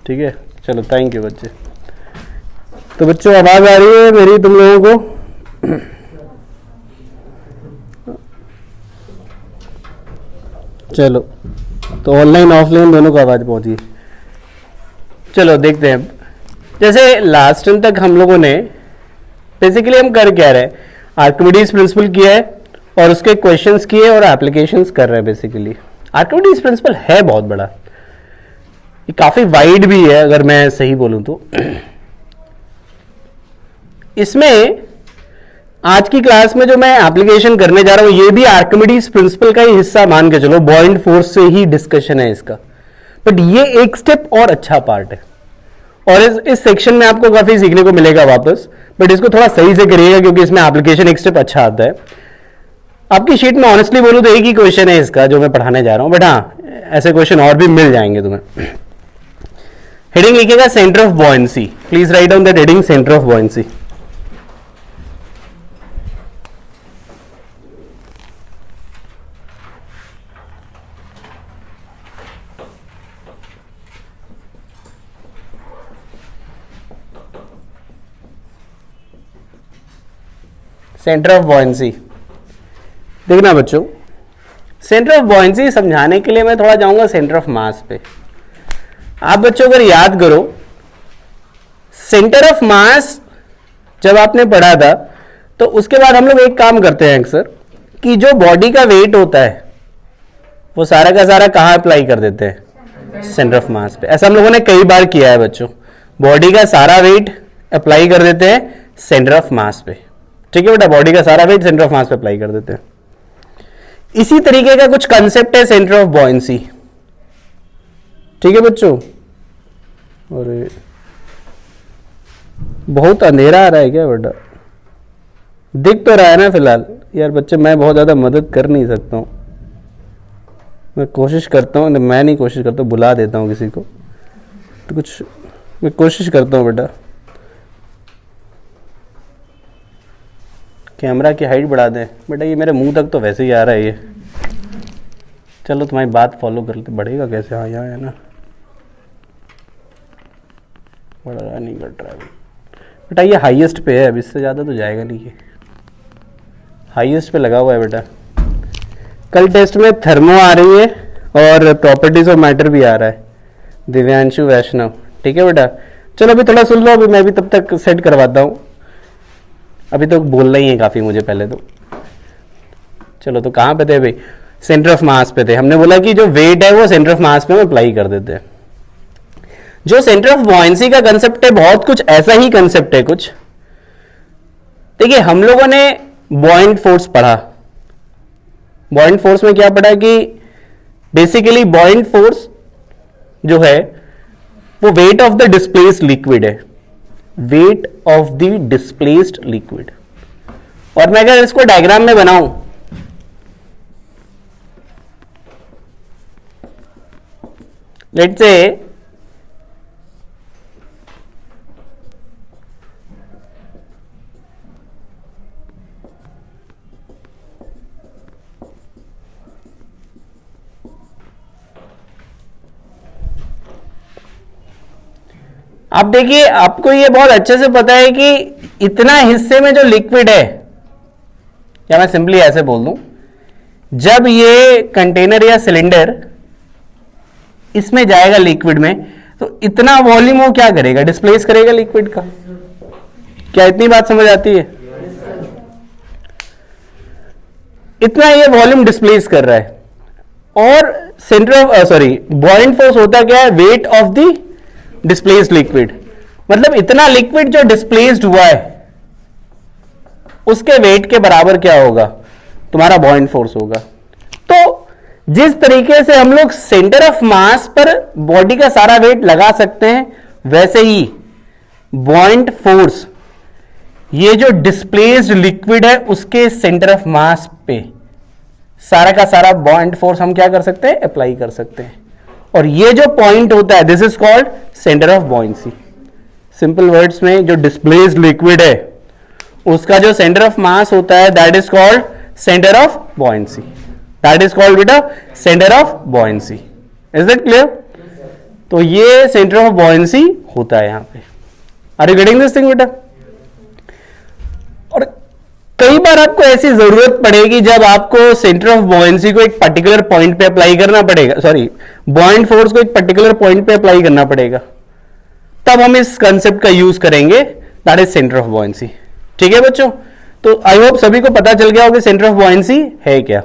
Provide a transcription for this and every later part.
ठीक है, चलो थैंक यू बच्चे। तो बच्चों आवाज आ रही है मेरी तुम लोगों को? चलो, तो ऑनलाइन ऑफलाइन दोनों को आवाज पहुंची। चलो देखते हैं। जैसे लास्ट टाइम तक हम लोगों ने बेसिकली हम कर क्या रहे, आर्किमिडीज प्रिंसिपल किया है और उसके क्वेश्चंस किए और एप्लीकेशंस कर रहे हैं। बेसिकली आर्किमिडीज प्रिंसिपल है बहुत बड़ा, ये काफी वाइड भी है अगर मैं सही बोलूं तो। इसमें आज की क्लास में जो मैं एप्लीकेशन करने जा रहा हूं ये भी आर्किमिडीज प्रिंसिपल का ही हिस्सा मान के चलो, बॉइंड फोर्स से ही डिस्कशन है इसका, बट ये एक स्टेप और अच्छा पार्ट है और इस सेक्शन में आपको काफी सीखने को मिलेगा वापस, बट इसको थोड़ा सही से करिएगा क्योंकि इसमें एप्लीकेशन एक स्टेप अच्छा आता है। आपकी शीट में ऑनेस्टली बोलूं तो एक ही क्वेश्चन है इसका जो मैं पढ़ाने जा रहा हूं, बट हाँ ऐसे क्वेश्चन और भी मिल जाएंगे तुम्हें। हेडिंग लिखेगा centre of buoyancy, please write down that heading, centre of buoyancy. Centre of buoyancy देखना बच्चों, सेंटर ऑफ बॉयंसी समझाने के लिए मैं थोड़ा जाऊंगा सेंटर ऑफ मास पे। आप बच्चों अगर याद करो सेंटर ऑफ मास जब आपने पढ़ा था तो उसके बाद हम लोग एक काम करते हैं अक्सर कि जो बॉडी का वेट होता है वो सारा का सारा कहां अप्लाई कर देते हैं, सेंटर ऑफ मास पे। ऐसा हम लोगों ने कई बार किया है बच्चों, बॉडी का सारा वेट अप्लाई कर देते हैं सेंटर ऑफ मास पे। ठीक है बेटा, बॉडी का सारा वेट सेंटर ऑफ मास पे अप्लाई कर देते हैं। इसी तरीके का कुछ कंसेप्ट है सेंटर ऑफ बॉयंसी। ठीक है बच्चों, और बहुत अंधेरा आ रहा है क्या बेटा? दिख तो रहा है ना फिलहाल? यार बच्चे मैं बहुत ज्यादा मदद कर नहीं सकता हूं, मैं कोशिश करता हूं, मैं नहीं कोशिश करता, बुला देता हूं किसी को, तो कुछ मैं कोशिश करता हूं बेटा। कैमरा की हाइट बढ़ा दें बेटा, ये मेरे मुंह तक तो वैसे ही आ रहा है ये। चलो तुम्हारी बात फॉलो कर लेते, बढ़ेगा कैसे? हाँ यहाँ है ना, बढ़ रहा नहीं, घट रहा है बेटा। ये हाईएस्ट पे है, अब इससे ज़्यादा तो जाएगा नहीं, ये हाईएस्ट पे लगा हुआ है बेटा। कल टेस्ट में थर्मो आ रही है और प्रॉपर्टीज ऑफ मैटर भी आ रहा है, दिव्यांशु वैष्णव। ठीक है बेटा, चलो अभी थोड़ा सुन लो, अभी मैं भी तब तक सेट करवाता हूँ। अभी तो बोलना ही है काफी मुझे पहले तो। चलो तो कहां पे थे भाई? सेंटर ऑफ मास पे थे। हमने बोला कि जो वेट है वो सेंटर ऑफ मास पे हम अप्लाई कर देते हैं। जो सेंटर ऑफ बॉयंसी का कंसेप्ट है बहुत कुछ ऐसा ही कंसेप्ट है कुछ। देखिए हम लोगों ने बॉइंट फोर्स पढ़ा, बॉइंट फोर्स में क्या पढ़ा कि बेसिकली बॉइंट फोर्स जो है वो weight of the displaced liquid है, weight of the displaced liquid. और मैं अगर इसको डायग्राम में बनाऊं, लेट्स से आप देखिए, आपको ये बहुत अच्छे से पता है कि इतना हिस्से में जो लिक्विड है, या मैं सिंपली ऐसे बोल दूं, जब ये कंटेनर या सिलेंडर इसमें जाएगा लिक्विड में, तो इतना वॉल्यूम वो क्या करेगा? डिस्प्लेस करेगा लिक्विड का। क्या इतनी बात समझ आती है? इतना ये वॉल्यूम डिस्प्लेस कर रहा है। और सेंटर ऑफ बॉइंट फोर्स होता क्या है? Weight of the displaced liquid. मतलब इतना लिक्विड जो डिस्प्लेस्ड हुआ है उसके वेट के बराबर क्या होगा? तुम्हारा बॉइंट फोर्स होगा। तो जिस तरीके से हम लोग सेंटर ऑफ मास पर बॉडी का सारा वेट लगा सकते हैं, वैसे ही बॉइंट फोर्स ये जो डिस्प्लेस्ड लिक्विड है उसके सेंटर ऑफ मास पे सारा का सारा बॉइंट फोर्स हम क्या कर सकते हैं? अप्लाई कर सकते हैं। और ये जो पॉइंट होता है this is called centre of buoyancy. Simple words में जो डिस्प्लेस्ड लिक्विड है उसका जो सेंटर ऑफ मास होता है that is called centre of buoyancy. That is called बेटा centre of buoyancy. Is that clear? तो ये सेंटर ऑफ बॉयंसी होता है यहां पे। Are you getting this thing बेटा? और कई बार आपको ऐसी जरूरत पड़ेगी जब आपको सेंटर ऑफ बॉयंसी को एक पर्टिकुलर पॉइंट पे अप्लाई करना पड़ेगा, सॉरी बॉयंट फोर्स को एक पर्टिकुलर पॉइंट पे अप्लाई करना पड़ेगा, तब हम इस कंसेप्ट का यूज करेंगे, that is centre of buoyancy. ठीक है बच्चों? तो आई होप सभी को पता चल गया होगा सेंटर ऑफ बॉयंसी है क्या।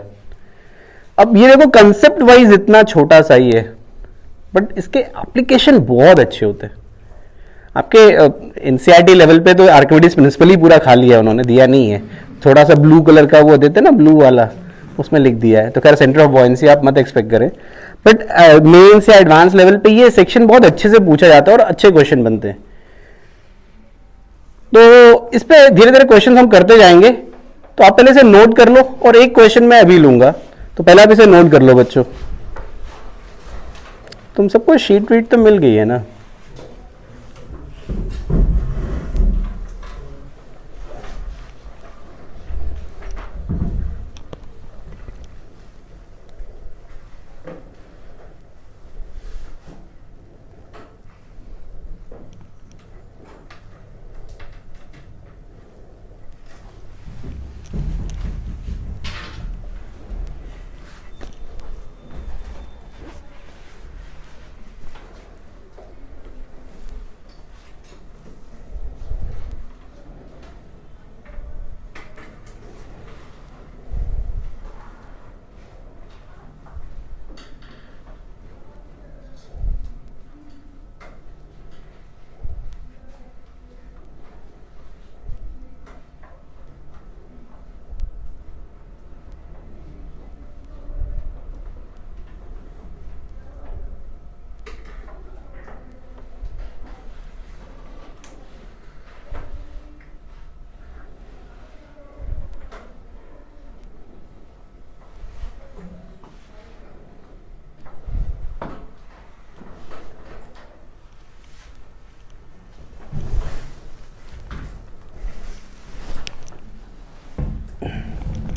अब ये देखो कंसेप्ट वाइज इतना छोटा सा ही है, बट इसके एप्लीकेशन बहुत अच्छे होते हैं। आपके एनसीईआरटी लेवल पे तो आर्किमिडीज प्रिंसिपल ही पूरा खा लिया है उन्होंने, दिया नहीं है, थोड़ा सा ब्लू कलर का वो देते ना ब्लू वाला, उसमें लिख दिया है। तो खैर सेंटर ऑफ बॉयंसी आप मत एक्सपेक्ट करें, बट मेन से एडवांस लेवल पे ये सेक्शन बहुत अच्छे से पूछा जाता है और अच्छे क्वेश्चन बनते हैं। तो इस पे धीरे धीरे क्वेश्चन हम करते जाएंगे, तो आप पहले से नोट कर लो, और एक क्वेश्चन मैं अभी लूंगा, तो पहले आप इसे नोट कर लो बच्चों। तुम सबको शीट वीट तो मिल गई है ना?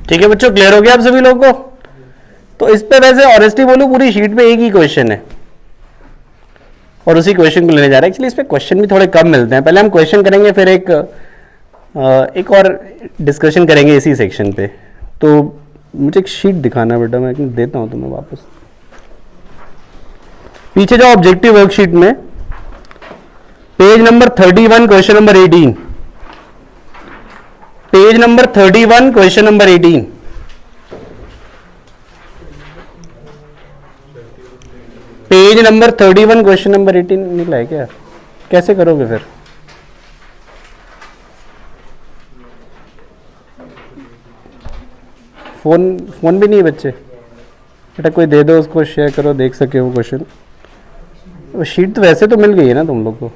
ठीक है बच्चों, क्लियर हो गया आप सभी लोगों को? तो इस पे वैसे ऑनेस्टली बोलूं पूरी शीट पे एक ही क्वेश्चन है और उसी क्वेश्चन को लेने जा रहे हैं। एक्चुअली इस पे क्वेश्चन भी थोड़े कम मिलते हैं, पहले हम क्वेश्चन करेंगे फिर एक और डिस्कशन करेंगे इसी सेक्शन पे। तो मुझे एक शीट दिखाना बेटा, मैं देता हूं तुम्हें वापस। पीछे जाओ ऑब्जेक्टिव वर्कशीट में, page number 31 question number 18, page number 31 question number 18। Page number 31 question number 18 निकला है क्या? कैसे करोगे फिर? फोन भी नहीं है बच्चे? बेटा कोई दे दो उसको, शेयर करो, देख सके वो क्वेश्चन। वो शीट तो वैसे तो मिल गई है ना तुम लोग को?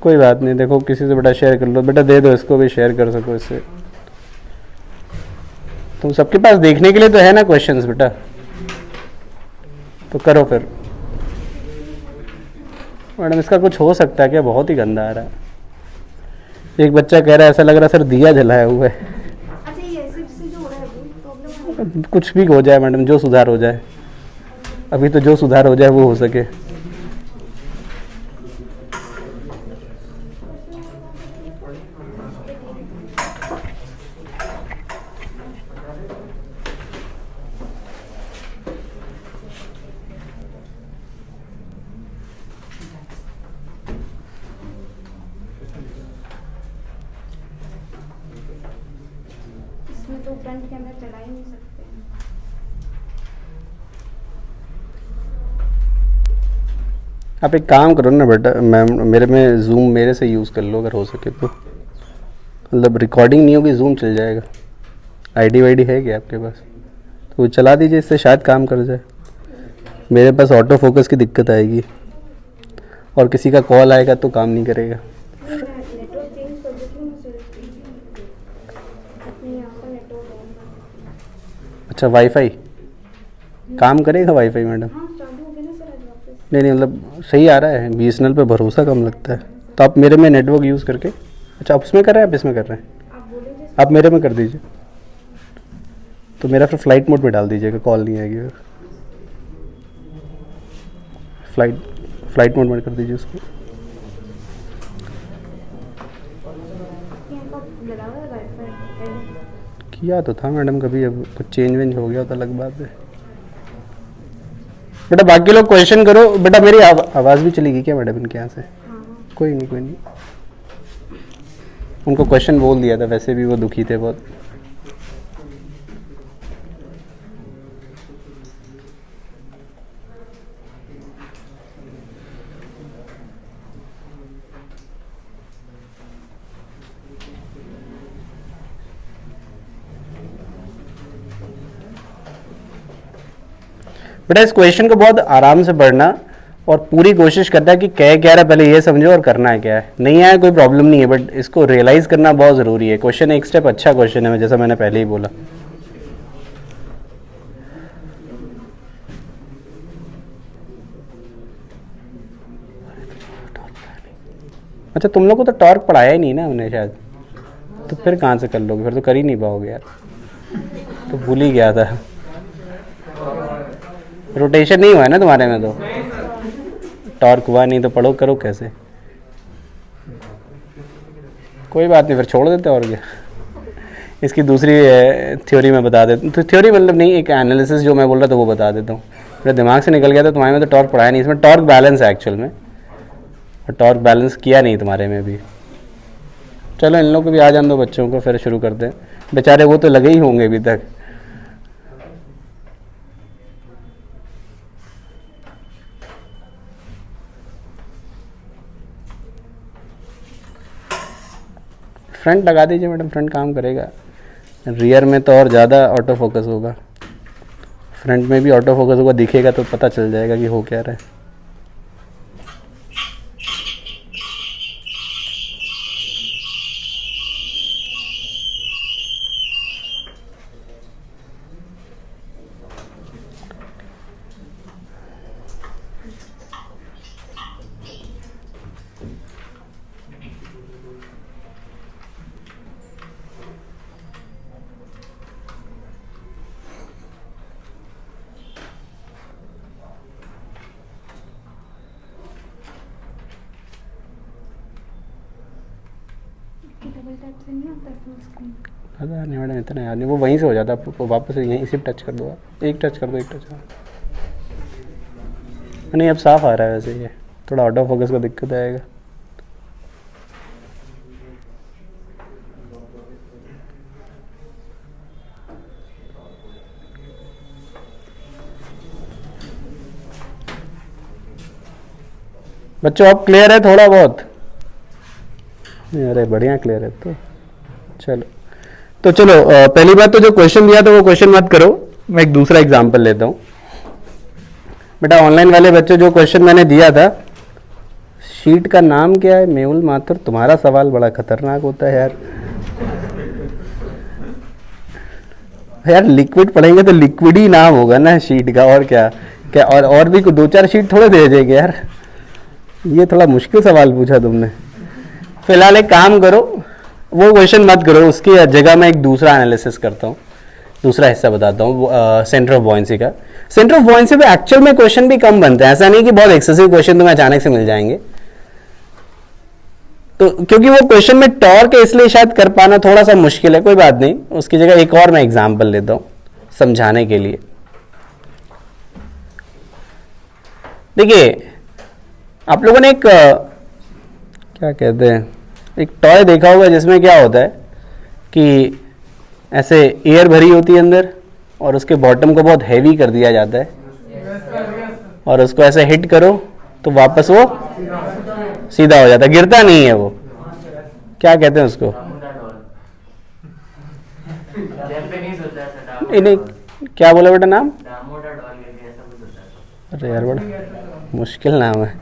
कोई बात नहीं, देखो किसी से बेटा शेयर कर लो, बेटा दे दो इसको भी, शेयर कर सको इससे। तुम सबके पास देखने के लिए तो है ना क्वेश्चंस बेटा, तो करो फिर। मैडम इसका कुछ हो सकता है क्या? बहुत ही गंदा आ रहा है। एक बच्चा कह रहा है ऐसा लग रहा है सर दिया जलाया हुआ है। कुछ भी हो जाए मैडम, जो सुधार हो जाए, अभी तो जो सुधार हो जाए वो हो सके। तो फ्रंट कैमरा चला ही नहीं सकते। आप एक काम करो ना बेटा, मैम मेरे में जूम मेरे से यूज़ कर लो अगर हो सके तो, मतलब रिकॉर्डिंग नहीं होगी, जूम चल जाएगा। आईडी वाईडी है क्या आपके पास? तो चला दीजिए, इससे शायद काम कर जाए। मेरे पास ऑटो फोकस की दिक्कत आएगी और किसी का कॉल आएगा तो काम नहीं करेगा। नेटवर्क चेंज कर देती हूँ अपने यहाँ का नेटवर्क। अच्छा वाईफाई काम करेगा वाईफाई मैडम? हाँ चालू हो गया ना सर आज वापस। नहीं मतलब सही आ रहा है, बीएसएनएल पे भरोसा कम लगता है। तो आप मेरे में नेटवर्क यूज़ करके, अच्छा आप उसमें कर रहे हैं, आप इसमें कर रहे हैं? आप बोलेंगे आप मेरे में कर दीजिए, तो मेरा फिर फ्लाइट मोड पे डाल दीजिएगा, कॉल नहीं आएगी फिर। फ्लाइट मोड में कर दीजिए उसको। यहाँ का लगा हुआ है वाईफाई। किया तो था मैडम कभी, अब कुछ चेंज वेंज हो गया तो अलग बात है। बेटा बाकी लोग क्वेश्चन करो। बेटा मेरी आवाज़ भी चली गई क्या मैडम इनके यहाँ से? हाँ। कोई नहीं कोई नहीं, उनको क्वेश्चन बोल दिया था, वैसे भी वो दुखी थे बहुत। बेटा इस क्वेश्चन को बहुत आराम से पढ़ना और पूरी कोशिश करना है कि क्या कह रहा है पहले ये समझो और करना है क्या है। नहीं आया कोई प्रॉब्लम नहीं है, बट इसको रियलाइज करना बहुत ज़रूरी है। क्वेश्चन एक स्टेप अच्छा क्वेश्चन है, जैसा मैंने पहले ही बोला। अच्छा तुम लोग को तो टॉर्क पढ़ाया ही नहीं ना हमने शायद, तो फिर कहाँ से कर लोगे? फिर तो कर ही नहीं पाओगे यार, तो भूल ही गया था। रोटेशन नहीं हुआ है ना तुम्हारे में, तो टॉर्क हुआ नहीं तो पढ़ो करो कैसे? कोई बात नहीं, फिर छोड़ देते और क्या। इसकी दूसरी थ्योरी में बता देता हूँ, तो थ्योरी मतलब नहीं, एक एनालिसिस जो मैं बोल रहा था वो बता देता हूँ। मेरे दिमाग से निकल गया था, तुम्हारे में तो टॉर्क पढ़ाया नहीं, इसमें टॉर्क बैलेंस है एक्चुअल में, और टॉर्क बैलेंस किया नहीं तुम्हारे में भी। चलो इन लोगों को भी आ जान दो बच्चों को, फिर शुरू करते हैं। बेचारे वो तो लगे ही होंगे अभी तक। फ्रंट लगा दीजिए मैडम, फ्रंट काम करेगा। रियर में तो और ज़्यादा ऑटो फोकस होगा, फ्रंट में भी ऑटो फोकस होगा, दिखेगा तो पता चल जाएगा कि हो क्या रहा है। डबल टैप से नहीं आता फुल स्क्रीन। पता नहीं मैडम, इतना याद नहीं, वो वहीं से हो जाता है, वापस यहीं सिर्फ टच कर दो आप, एक टच कर दो, एक टच। नहीं अब साफ आ रहा है वैसे, ये थोड़ा ऑटो फोकस का दिक्कत आएगा। बच्चों अब क्लियर है थोड़ा बहुत? अरे बढ़िया क्लियर है तो चलो पहली बात तो जो क्वेश्चन दिया था वो क्वेश्चन मत करो, मैं एक दूसरा एग्जांपल लेता हूँ। बेटा ऑनलाइन वाले बच्चों, जो क्वेश्चन मैंने दिया था, शीट का नाम क्या है? मेहुल माथुर, तुम्हारा सवाल बड़ा खतरनाक होता है यार। यार लिक्विड पढ़ेंगे तो लिक्विड ही नाम होगा ना शीट का, और क्या क्या और भी दो चार शीट थोड़े दे देंगे यार। ये थोड़ा मुश्किल सवाल पूछा तुमने। फिलहाल एक काम करो, वो क्वेश्चन मत करो, उसकी जगह मैं एक दूसरा एनालिसिस करता हूँ, दूसरा हिस्सा बताता हूँ सेंटर ऑफ बॉयंसी का। सेंटर ऑफ बॉयंसी पे एक्चुअल में क्वेश्चन भी कम बनते हैं, ऐसा नहीं कि बहुत एक्सेसिव क्वेश्चन तुम्हें अचानक से मिल जाएंगे। तो क्योंकि वो क्वेश्चन में टॉर्क है इसलिए शायद कर पाना थोड़ा सा मुश्किल है, कोई बात नहीं, उसकी जगह एक और मैं एग्जाम्पल लेता हूँ समझाने के लिए। देखिए आप लोगों ने एक क्या कहते हैं, एक टॉय देखा होगा जिसमें क्या होता है कि ऐसे एयर भरी होती है अंदर और उसके बॉटम को बहुत हैवी कर दिया जाता है, और उसको ऐसे हिट करो तो वापस वो सीधा हो जाता है, गिरता नहीं है वो। क्या कहते हैं उसको? नहीं क्या बोला बेटा नाम? अरे यार बड़ा मुश्किल नाम है।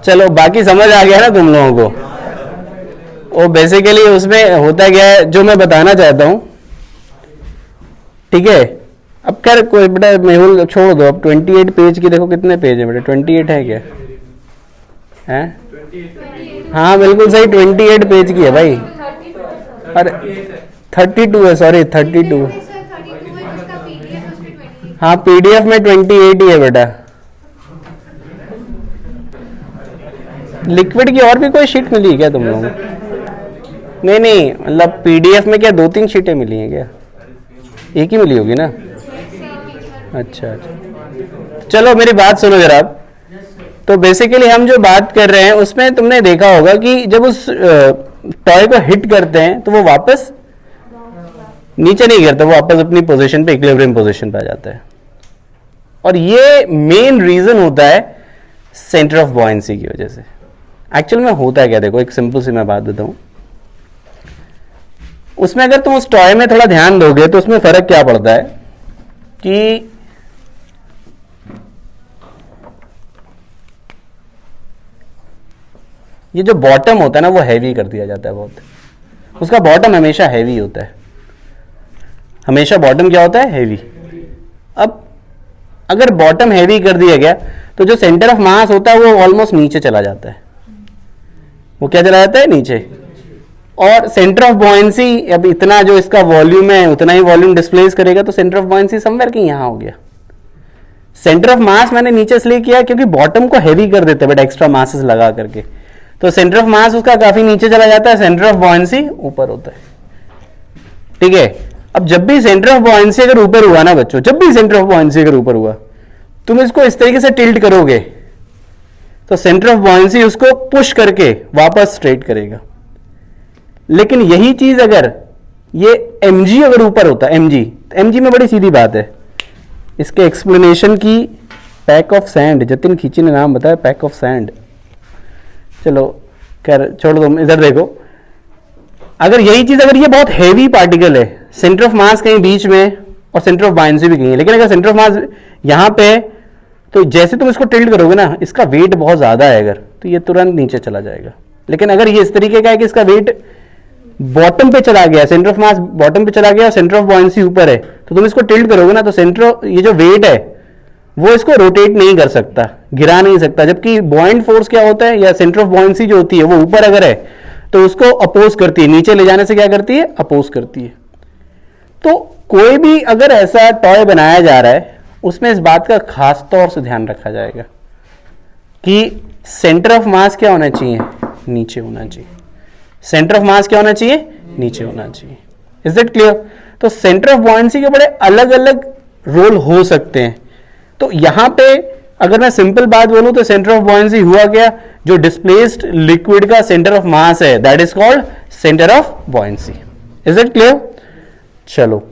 चलो बाकी समझ आ गया ना तुम लोगों को। वो बेसिकली उसमें होता क्या है जो मैं बताना चाहता हूं, ठीक है। अब खैर कोई बेटा मेहुल छोड़ दो, अब 28 पेज की देखो, कितने पेज है बेटा? 28 है क्या? है? हाँ बिल्कुल सही, 28 पेज की है भाई। अरे 32 है, सॉरी 32। हाँ पीडीएफ में 28 ही है बेटा, लिक्विड की और भी कोई शीट मिली है क्या तुम लोगों को? नहीं नहीं, मतलब पीडीएफ में क्या 2-3 शीटें मिली हैं क्या? एक ही मिली होगी ना? अच्छा अच्छा, चलो मेरी बात सुनो जरा। तो बेसिकली हम जो बात कर रहे हैं उसमें तुमने देखा होगा कि जब उस टॉय को हिट करते हैं तो वो वापस नीचे नहीं गिरता, वो वापस अपनी पोजीशन पे, इक्विलिब्रियम पोजीशन पे आ जाता है। और ये मेन रीजन होता है सेंटर ऑफ बॉयंसी की वजह से। एक्चुअल में होता है क्या, देखो एक सिंपल सी मैं बात देता हूं। उसमें अगर तुम उस टॉय में थोड़ा ध्यान दोगे तो उसमें फर्क क्या पड़ता है कि ये जो बॉटम होता है ना वो हैवी कर दिया जाता है बहुत। उसका बॉटम हमेशा हैवी होता है, हमेशा बॉटम क्या होता है, हैवी। अब अगर बॉटम हैवी कर दिया गया तो जो सेंटर ऑफ मास होता है वो ऑलमोस्ट नीचे चला जाता है। वो क्या चला जाता है, नीचे। और सेंटर ऑफ बॉयंसी, अब इतना जो इसका वॉल्यूम है उतना ही वॉल्यूम डिस्प्लेस करेगा, तो सेंटर ऑफ बॉयंसी समवेयर कहीं यहां हो गया। सेंटर ऑफ मास मैंने नीचे इसलिए किया क्योंकि बॉटम को हैवी कर देते हैं बट एक्स्ट्रा मासेस लगा करके, तो सेंटर ऑफ मास उसका काफी नीचे चला जाता है, सेंटर ऑफ बॉयंसी ऊपर होता है। ठीक है, अब जब भी सेंटर ऑफ बॉयंसी अगर ऊपर हुआ ना बच्चों, जब भी सेंटर ऑफ बॉयंसी अगर ऊपर हुआ, तुम इसको इस तरीके से टिल्ट करोगे तो सेंटर ऑफ बॉयंसी उसको पुश करके वापस स्ट्रेट करेगा। लेकिन यही चीज अगर ये mg अगर ऊपर होता, mg में बड़ी सीधी बात है, इसके एक्सप्लेनेशन की पैक ऑफ सैंड, जतिन खींची ने नाम बताया, पैक ऑफ सैंड। चलो खैर छोड़ दो, इधर देखो। अगर यही चीज, अगर ये बहुत हैवी पार्टिकल है, सेंटर ऑफ मास कहीं बीच में और सेंटर ऑफ बॉयंसी भी कहीं है, लेकिन अगर सेंटर ऑफ मास यहां पे है तो जैसे तुम इसको टिल्ट करोगे ना, इसका वेट बहुत ज्यादा है अगर, तो ये तुरंत नीचे चला जाएगा। लेकिन अगर ये इस तरीके का है कि इसका वेट बॉटम पे चला गया, सेंटर ऑफ मास बॉटम पे चला गया और सेंटर ऑफ बॉयंसी ऊपर है, तो तुम इसको टिल्ट करोगे ना तो सेंटर, ये जो वेट है वो इसको रोटेट नहीं कर सकता, गिरा नहीं सकता। जबकि बॉइंट फोर्स क्या होता है, या सेंटर ऑफ बॉयंसी जो होती है वो ऊपर अगर है तो उसको अपोज करती है, नीचे ले जाने से क्या करती है, अपोज करती है। तो कोई भी अगर ऐसा टॉय बनाया जा रहा है उसमें इस बात का खास तौर से ध्यान रखा जाएगा कि सेंटर ऑफ मास क्या होना चाहिए, नीचे होना चाहिए। सेंटर ऑफ मास क्या होना चाहिए, नीचे होना चाहिए। Is it clear? तो सेंटर ऑफ बॉयंसी के बड़े अलग अलग रोल हो सकते हैं। तो यहां पे अगर मैं सिंपल बात बोलूं तो सेंटर ऑफ बॉयंसी हुआ क्या, जो डिस्प्लेस्ड लिक्विड का सेंटर ऑफ मास है that is called centre of buoyancy. Is it clear? चलो,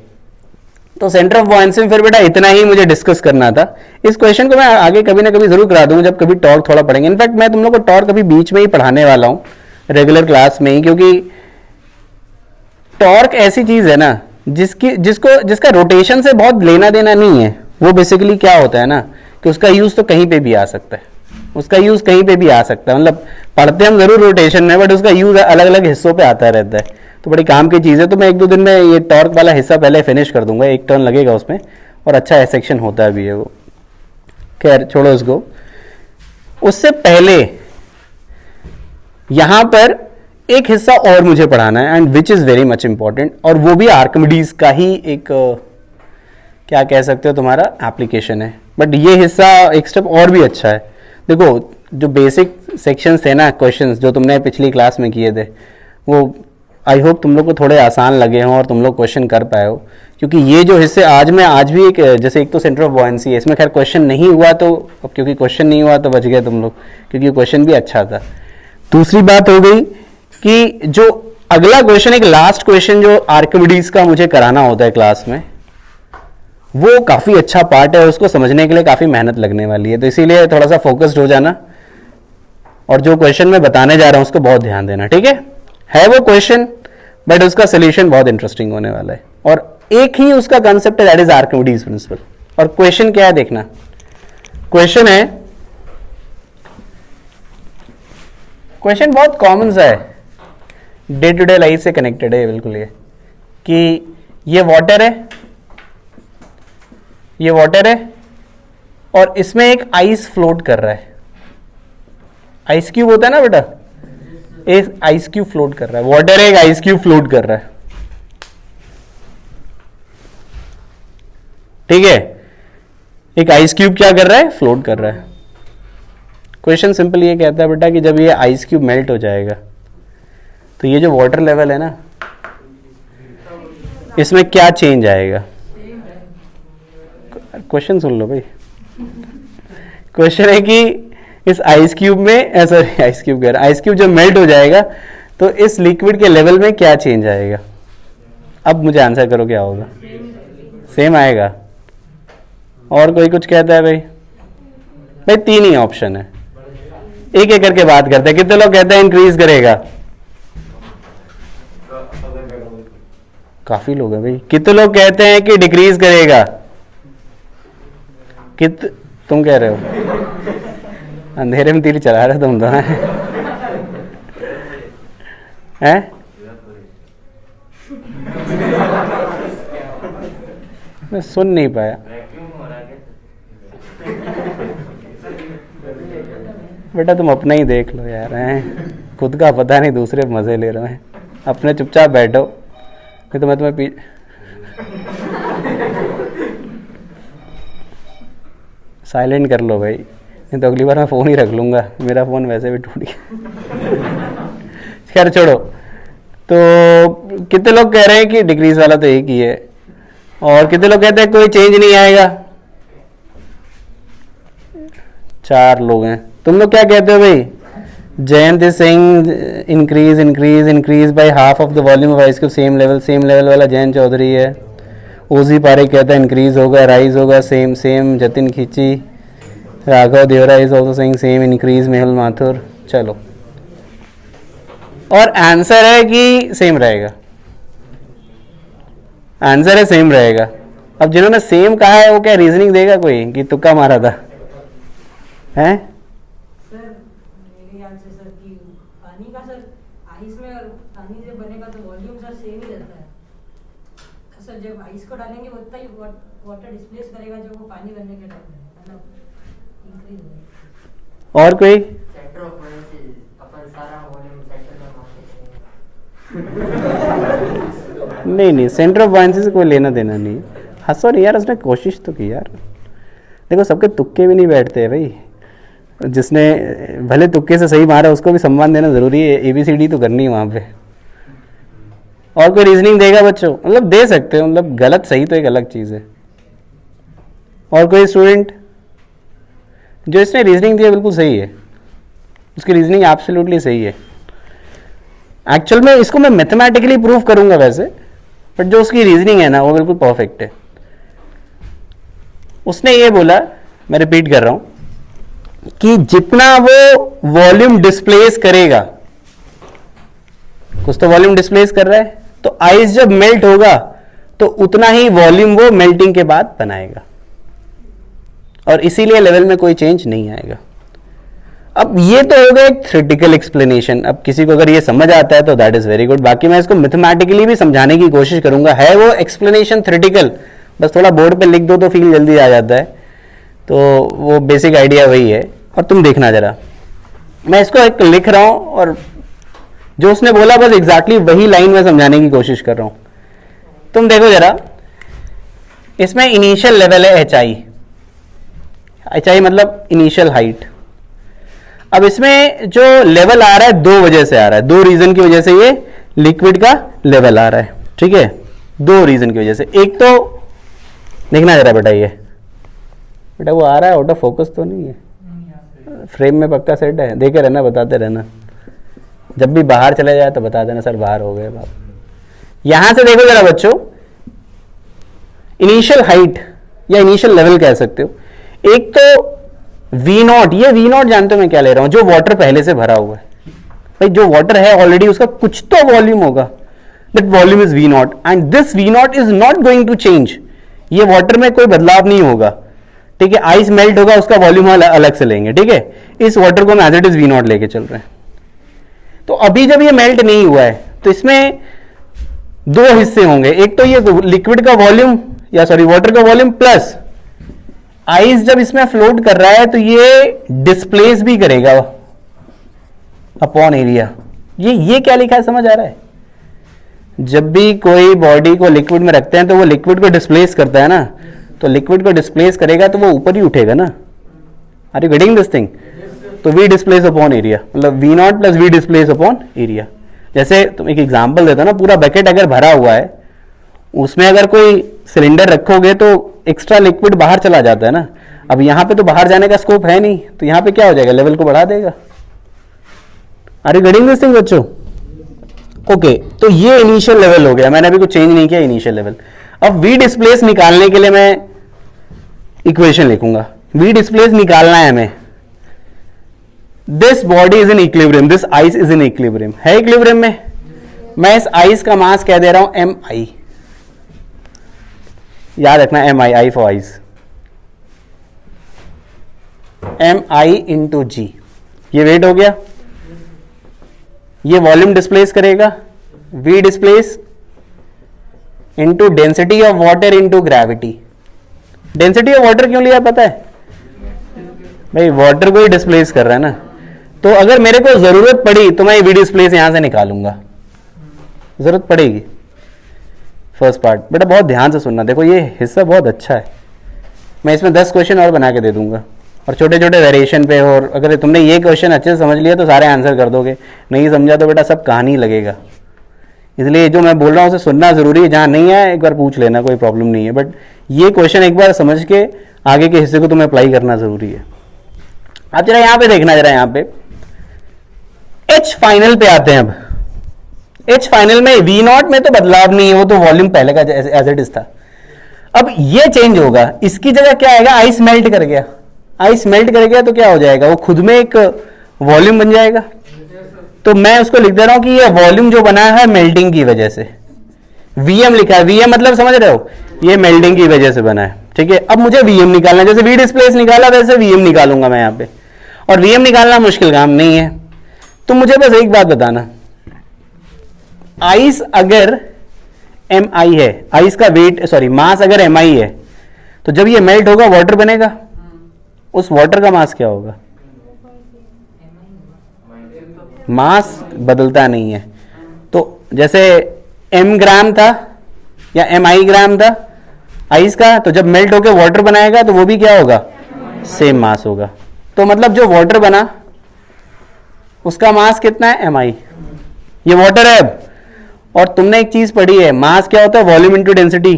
तो सेंटर ऑफ बॉयंसी में फिर बेटा इतना ही मुझे डिस्कस करना था। इस क्वेश्चन को मैं आगे कभी ना कभी जरूर करा दूंगा जब कभी टॉर्क थोड़ा पढ़ेंगे। इनफैक्ट मैं तुम लोग को टॉर्क कभी बीच में ही पढ़ाने वाला हूं, रेगुलर क्लास में ही, क्योंकि टॉर्क ऐसी चीज है ना जिसका रोटेशन से बहुत लेना देना नहीं है। वो बेसिकली क्या होता है ना कि उसका यूज तो कहीं पे भी आ सकता है, उसका यूज कहीं पे भी आ सकता है। मतलब पढ़ते हम जरूर रोटेशन में, बट उसका यूज अलग अलग हिस्सों पे आता रहता है, तो बड़ी काम की चीज है। तो मैं 1-2 दिन में ये टॉर्क वाला हिस्सा पहले फिनिश कर दूंगा, 1 टर्न लगेगा उसमें, और अच्छा सेक्शन होता है भी है वो। खैर छोड़ो इसको। उससे पहले यहां पर एक हिस्सा और मुझे पढ़ाना है and which is very much important, और वो भी आर्किमिडीज का ही एक क्या कह सकते हो तुम्हारा एप्लीकेशन है। बट ये हिस्सा एक स्टेप और भी अच्छा है। देखो जो बेसिक सेक्शंस थे ना, क्वेश्चंस जो तुमने पिछली क्लास में किए थे, वो आई होप तुम लोग को थोड़े आसान लगे हों और तुम लोग क्वेश्चन कर पाए हो। क्योंकि ये जो हिस्से आज भी एक, जैसे एक तो सेंटर ऑफ बॉयंसी है, इसमें खैर क्वेश्चन नहीं हुआ, तो अब क्योंकि क्वेश्चन नहीं हुआ तो बच गए तुम लोग, क्योंकि क्वेश्चन भी अच्छा था। दूसरी बात हो गई कि जो अगला क्वेश्चन, एक लास्ट क्वेश्चन जो आर्किमिडीज का मुझे कराना होता है क्लास में, वो काफी अच्छा पार्ट है, उसको समझने के लिए काफी मेहनत लगने वाली है। तो इसीलिए थोड़ा सा फोकस्ड हो जाना, और जो क्वेश्चन मैं बताने जा रहा हूं उसको बहुत ध्यान देना, ठीक है वो क्वेश्चन, बट उसका सोल्यूशन बहुत इंटरेस्टिंग होने वाला है। और एक ही उसका कंसेप्ट है, दैट इज आर्किमिडीज प्रिंसिपल। और क्वेश्चन क्या है देखना, क्वेश्चन है, क्वेश्चन बहुत कॉमन सा है, डे टू डे लाइफ से कनेक्टेड है बिल्कुल, ये कि ये वाटर है और इसमें एक आइस फ्लोट कर रहा है। आइस क्यूब होता है ना बेटा, एक आइस क्यूब फ्लोट कर रहा है, वाटर है, एक आइस क्यूब फ्लोट कर रहा है, ठीक है। एक आइस क्यूब क्या कर रहा है, फ्लोट कर रहा है। क्वेश्चन सिंपल ये कहता है बेटा कि जब ये आइस क्यूब मेल्ट हो जाएगा तो ये जो वाटर लेवल है ना, इसमें क्या चेंज आएगा। क्वेश्चन सुन लो भाई। क्वेश्चन है कि इस आइस क्यूब में, सॉरी आइस क्यूब जब मेल्ट हो जाएगा तो इस लिक्विड के लेवल में क्या चेंज आएगा। अब मुझे आंसर करो क्या होगा। सेम आएगा। और कोई कुछ कहता है भाई? भाई 3 ही ऑप्शन है, एक एक करके बात करते हैं। कितने लोग कहते हैं इंक्रीज करेगा? काफी लोग हैं भाई। कितने लोग कहते हैं कि डिक्रीज करेगा? तुम कह रहे हो? अंधेरे में तीर चला रहे तुम तो हैं? मैं सुन नहीं पाया। बेटा तुम अपना ही देख लो यार, हैं खुद का पता नहीं, दूसरे मजे ले रहे हैं। अपने चुपचाप बैठो, नहीं तो मैं तुम्हें साइलेंट कर लो भाई, नहीं तो अगली बार मैं फ़ोन ही रख लूँगा। मेरा फ़ोन वैसे भी टूट गया। खैर छोड़ो। तो कितने लोग कह रहे हैं कि डिक्रीज वाला तो एक ही है, और कितने लोग कहते हैं कोई चेंज नहीं आएगा? 4 लोग हैं। तुम लोग क्या कहते हो भाई? Jayant is saying increase by half of the volume of ice cube, same level वाला जयंत चौधरी है। ओजी पारे कहता है इंक्रीज होगा, राइज होगा, सेम जतिन खींची। Raghav Devra is also saying same increase, Mehul Mathur. चलो, और आंसर है कि सेम रहेगा। आंसर है सेम रहेगा। अब जिन्होंने सेम कहा है वो क्या रीजनिंग देगा कोई कि तुक्का मारा था? हैं? सर मेरे ख्याल से सर कि पानी का सर आइस में और पानी जब बनेगा तो वॉल्यूम सर सेम ही रहता है सर। जब आइस को डालेंगे उतना ही वाटर डिस्प्लेस करेगा जो वो पानी बनने के टाइम में, मतलब इंक्रीज होगा। और कोई? सेंटर ऑफ वॉल्यूम, अपन सारा वॉल्यूम सेंटर में मारते हैं। नहीं, सेंटर ऑफ बॉयंसी से कोई लेना देना नहीं। हंसो नहीं यार, उसने कोशिश तो की यार। देखो सबके तुक्के भी नहीं बैठते हैं भाई। जिसने भले तुक्के से सही मारा उसको भी सम्मान देना जरूरी है। ABCD तो करनी है वहाँ पे। और कोई रीजनिंग देगा बच्चों? मतलब दे सकते हो, मतलब गलत सही तो एक अलग चीज़ है। और कोई स्टूडेंट? जो इसने रीजनिंग दी है बिल्कुल सही है, उसकी रीजनिंग एब्सोल्युटली सही है। एक्चुअल में इसको मैं मैथमेटिकली प्रूव करूंगा वैसे, बट जो उसकी रीजनिंग है ना वो बिल्कुल परफेक्ट है। उसने ये बोला, मैं रिपीट कर रहा हूं, कि जितना वो वॉल्यूम डिस्प्लेस करेगा, कुछ तो वॉल्यूम डिस्प्लेस कर रहा है, तो आइस जब मेल्ट होगा तो उतना ही वॉल्यूम वो मेल्टिंग के बाद बनाएगा, और इसीलिए लेवल में कोई चेंज नहीं आएगा। अब ये तो हो गया एक थ्योरेटिकल एक्सप्लेनेशन। अब किसी को अगर ये समझ आता है तो दैट इज वेरी गुड। बाकी मैं इसको मैथमेटिकली भी समझाने की कोशिश करूंगा। है वो एक्सप्लेनेशन थ्योरेटिकल, बस थोड़ा बोर्ड पे लिख दो तो फील जल्दी आ जाता है। तो वो बेसिक आइडिया वही है। और तुम देखना जरा, मैं इसको एक लिख रहा हूं और जो उसने बोला बस एग्जैक्टली वही लाइन में समझाने की कोशिश कर रहा हूं। तुम देखो जरा, इसमें इनिशियल लेवल है HI मतलब इनिशियल हाइट। अब इसमें जो लेवल आ रहा है 2 वजह से आ रहा है, 2 रीजन की वजह से ये लिक्विड का लेवल आ रहा है। ठीक है, 2 रीजन की वजह से। एक तो देखना जरा बेटा, ये बेटा वो आ रहा है, आउट ऑफ फोकस तो नहीं है, फ्रेम में पक्का सेट है। देखे रहना, बताते रहना, जब भी बाहर चले जाए तो बता देना सर बाहर हो गए बाप। यहां से देखो जरा बच्चों, इनिशियल हाइट या इनिशियल लेवल कह सकते हो। एक तो V0, ये V0 जानते हो मैं क्या ले रहा हूं? जो वाटर पहले से भरा हुआ है भाई, जो वाटर है ऑलरेडी उसका कुछ तो वॉल्यूम होगा, that volume is V0 and this V0 is not going to change. ये वाटर में कोई बदलाव नहीं होगा। ठीक है, आइस मेल्ट होगा, उसका वॉल्यूम अलग से लेंगे। ठीक है, इस वाटर को हम एज इट इज V0 लेके चल रहे हैं। तो अभी जब ये मेल्ट नहीं हुआ है तो इसमें 2 हिस्से होंगे। एक तो ये लिक्विड का वॉल्यूम या सॉरी वाटर का वॉल्यूम प्लस आइस जब इसमें फ्लोट कर रहा है तो ये डिस्प्लेस भी करेगा अपॉन एरिया। ये क्या लिखा है समझ आ रहा है? जब भी कोई बॉडी को लिक्विड में रखते हैं तो वो लिक्विड को डिस्प्लेस करता है ना, तो लिक्विड को डिस्प्लेस करेगा तो वो ऊपर ही उठेगा ना। Are you getting this thing? तो वी डिस्प्लेस अपॉन एरिया, मतलब V naught plus V displace upon area. जैसे तुम एक एग्जांपल देता ना, पूरा बकेट अगर भरा हुआ है, उसमें अगर कोई सिलेंडर रखोगे तो एक्स्ट्रा लिक्विड बाहर चला जाता है ना। अब यहां पे तो बाहर जाने का स्कोप है नहीं, तो यहां पे क्या हो जाएगा, लेवल को बढ़ा देगा। Are you getting this thing बच्चों? ओके, तो ये इनिशियल लेवल हो गया, मैंने अभी कुछ चेंज नहीं किया, इनिशियल लेवल। अब वी डिस्प्लेस निकालने के लिए मैं इक्वेशन लिखूंगा। वी डिस्प्लेस निकालना है हमें, this body is in equilibrium, this ice is in equilibrium, है इक्विलिब्रियम में। मैं इस आइस का मास कह दे रहा हूं एम आई, याद रखना M I, I for ice, M I into G. ये वेट हो गया, ये वॉल्यूम डिस्प्लेस करेगा, V displace into density of water into gravity. Density of water क्यों लिया पता है भाई, वाटर को ही डिस्प्लेस कर रहा है ना, तो अगर मेरे को जरूरत पड़ी तो मैं वी डिस्प्लेस यहां से निकालूंगा, जरूरत पड़ेगी। फर्स्ट पार्ट बेटा बहुत ध्यान से सुनना, देखो ये हिस्सा बहुत अच्छा है, मैं इसमें 10 क्वेश्चन और बना के दे दूंगा, और छोटे छोटे वेरिएशन पे, और अगर तुमने ये क्वेश्चन अच्छे से समझ लिया तो सारे आंसर कर दोगे, नहीं समझा तो बेटा सब कहानी लगेगा। इसलिए जो मैं बोल रहा हूँ उसे सुनना जरूरी है, जहां नहीं है एक बार पूछ लेना, कोई प्रॉब्लम नहीं है, बट ये क्वेश्चन एक बार समझ के आगे के हिस्से को तुम्हें अप्लाई करना जरूरी है। आप जरा यहां पे देखना, जरा यहां पे एच फाइनल पे आते हैं। अब एच फाइनल में वी नॉट में तो बदलाव नहीं है, वो तो वॉल्यूम पहले का एज इट इज था। अब ये चेंज होगा, इसकी जगह क्या आएगा, आइस मेल्ट कर गया, आइस मेल्ट कर गया तो क्या हो जाएगा, वो खुद में एक वॉल्यूम बन जाएगा। तो मैं उसको लिख दे रहा हूं कि ये वॉल्यूम जो बना है मेल्टिंग की वजह से, वीएम लिखा है, वीएम मतलब समझ रहे हो, ये मेल्टिंग की वजह से बना है, ठीक है। अब मुझे वीएम निकालना है, जैसे वी डिस्प्लेस निकाला वैसे वीएम निकालूंगा मैं यहां पे, और वीएम निकालना मुश्किल काम नहीं है। तो मुझे बस एक बात बताना, आइस अगर एम आई है, आइस का वेट सॉरी मास अगर एम आई है, तो जब ये मेल्ट होगा वाटर बनेगा, उस वाटर का मास क्या होगा, मास बदलता नहीं है। तो जैसे एम ग्राम था या एम आई ग्राम था आइस का, तो जब मेल्ट होकर वाटर बनाएगा तो वो भी क्या होगा, सेम मास होगा। तो मतलब जो वाटर बना उसका मास कितना है, एम आई, ये वाटर है। अब और तुमने एक चीज पढ़ी है, मास क्या होता है, वॉल्यूम इंटू डेंसिटी।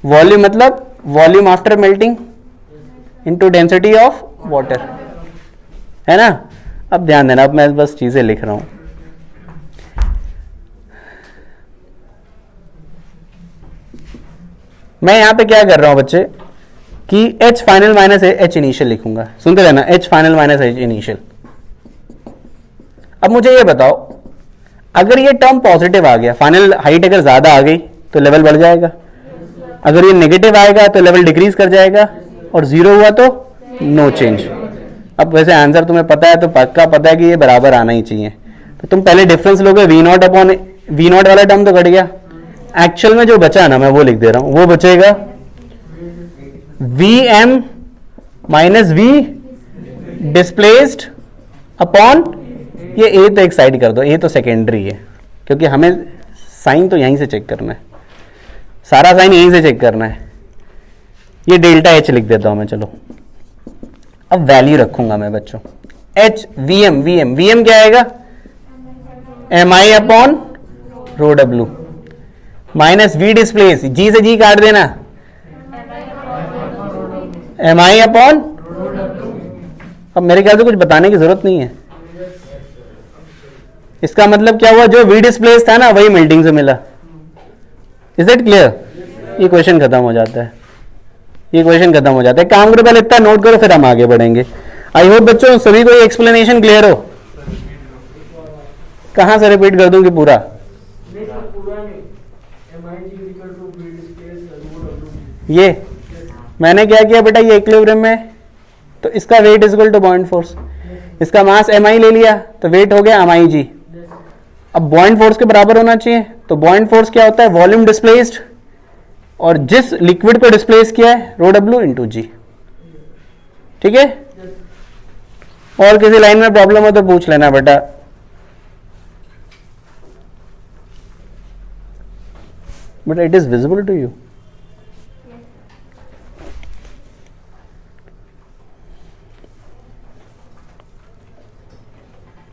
वॉल्यूम मतलब volume after melting into density of water, है ना। अब ध्यान देना, अब मैं बस चीजें लिख रहा हूं। मैं यहां पे क्या कर रहा हूं बच्चे, कि H final minus H initial लिखूंगा, सुनते रहना, H final minus H initial. अब मुझे ये बताओ, अगर ये टर्म पॉजिटिव आ गया, फाइनल हाइट अगर ज्यादा आ गई तो लेवल बढ़ जाएगा, अगर ये नेगेटिव आएगा तो लेवल डिक्रीज कर जाएगा, और जीरो हुआ तो नो चेंज। अब वैसे आंसर तुम्हें पता है, तो पक्का पता है कि ये बराबर आना ही चाहिए। तो तुम पहले डिफरेंस लोगे, V naught upon V naught वाला टर्म तो घट गया, एक्चुअल में जो बचा ना मैं वो लिख दे रहा हूं, वो बचेगा V m minus V displaced upon, ये ए तो एक साइड कर दो, ए तो सेकेंडरी है, क्योंकि हमें साइन तो यहीं से चेक करना है, सारा साइन यहीं से चेक करना है। ये डेल्टा एच लिख देता हूं मैं, चलो अब वैल्यू रखूंगा मैं बच्चों, H V M, V M, V M क्या आएगा, M I upon row W minus V displace, G से जी काट देना, एम आई अपॉन, अब मेरे ख्याल से कुछ बताने की जरूरत नहीं है। इसका मतलब क्या हुआ, जो वी डिस्प्लेस था ना वही मेल्टिंग से मिला। Is it clear? ये क्वेश्चन खत्म हो जाता है, ये क्वेश्चन खत्म हो जाता है। काम करो, पहले इतना नोट करो, फिर हम आगे बढ़ेंगे। आई होप बच्चों सभी को एक्सप्लेनेशन क्लियर हो। कहां से रिपीट कर दूं कि पूरा? ये मैंने क्या किया बेटा, ये इक्विलिब्रियम में, तो इसका weight is equal to buoyant force, इसका मास एम आई ले लिया तो वेट हो गया एम आई जी। अब बॉइंट फोर्स के बराबर होना चाहिए, तो बॉइंट फोर्स क्या होता है, वॉल्यूम डिस्प्लेस्ड, और जिस लिक्विड को डिस्प्लेस किया है रो डब्ल्यू इंटू जी। ठीक है, और किसी लाइन में प्रॉब्लम हो तो पूछ लेना बेटा। But it is visible to you?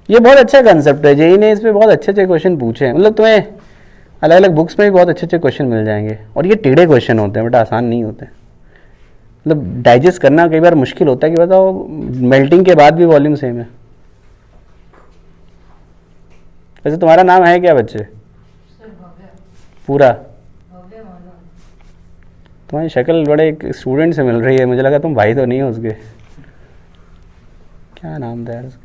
ये बहुत अच्छा कंसेप्ट है, जेई ने इस पे बहुत अच्छे अच्छे क्वेश्चन पूछे हैं, मतलब तुम्हें अलग अलग बुक्स में भी बहुत अच्छे अच्छे क्वेश्चन मिल जाएंगे, और ये टेढ़े क्वेश्चन होते हैं बेटा, आसान नहीं होते, मतलब डाइजेस्ट करना कई बार मुश्किल होता है कि बताओ मेल्टिंग के बाद भी वॉल्यूम सेम है। वैसे तुम्हारा नाम है क्या बच्चे? सर भव्य। पूरा? भव्य मानो। तुम्हारी शक्ल बड़े एक स्टूडेंट से मिल रही है, मुझे लगा तुम भाई तो नहीं हो उसके। क्या नाम था यार उसका?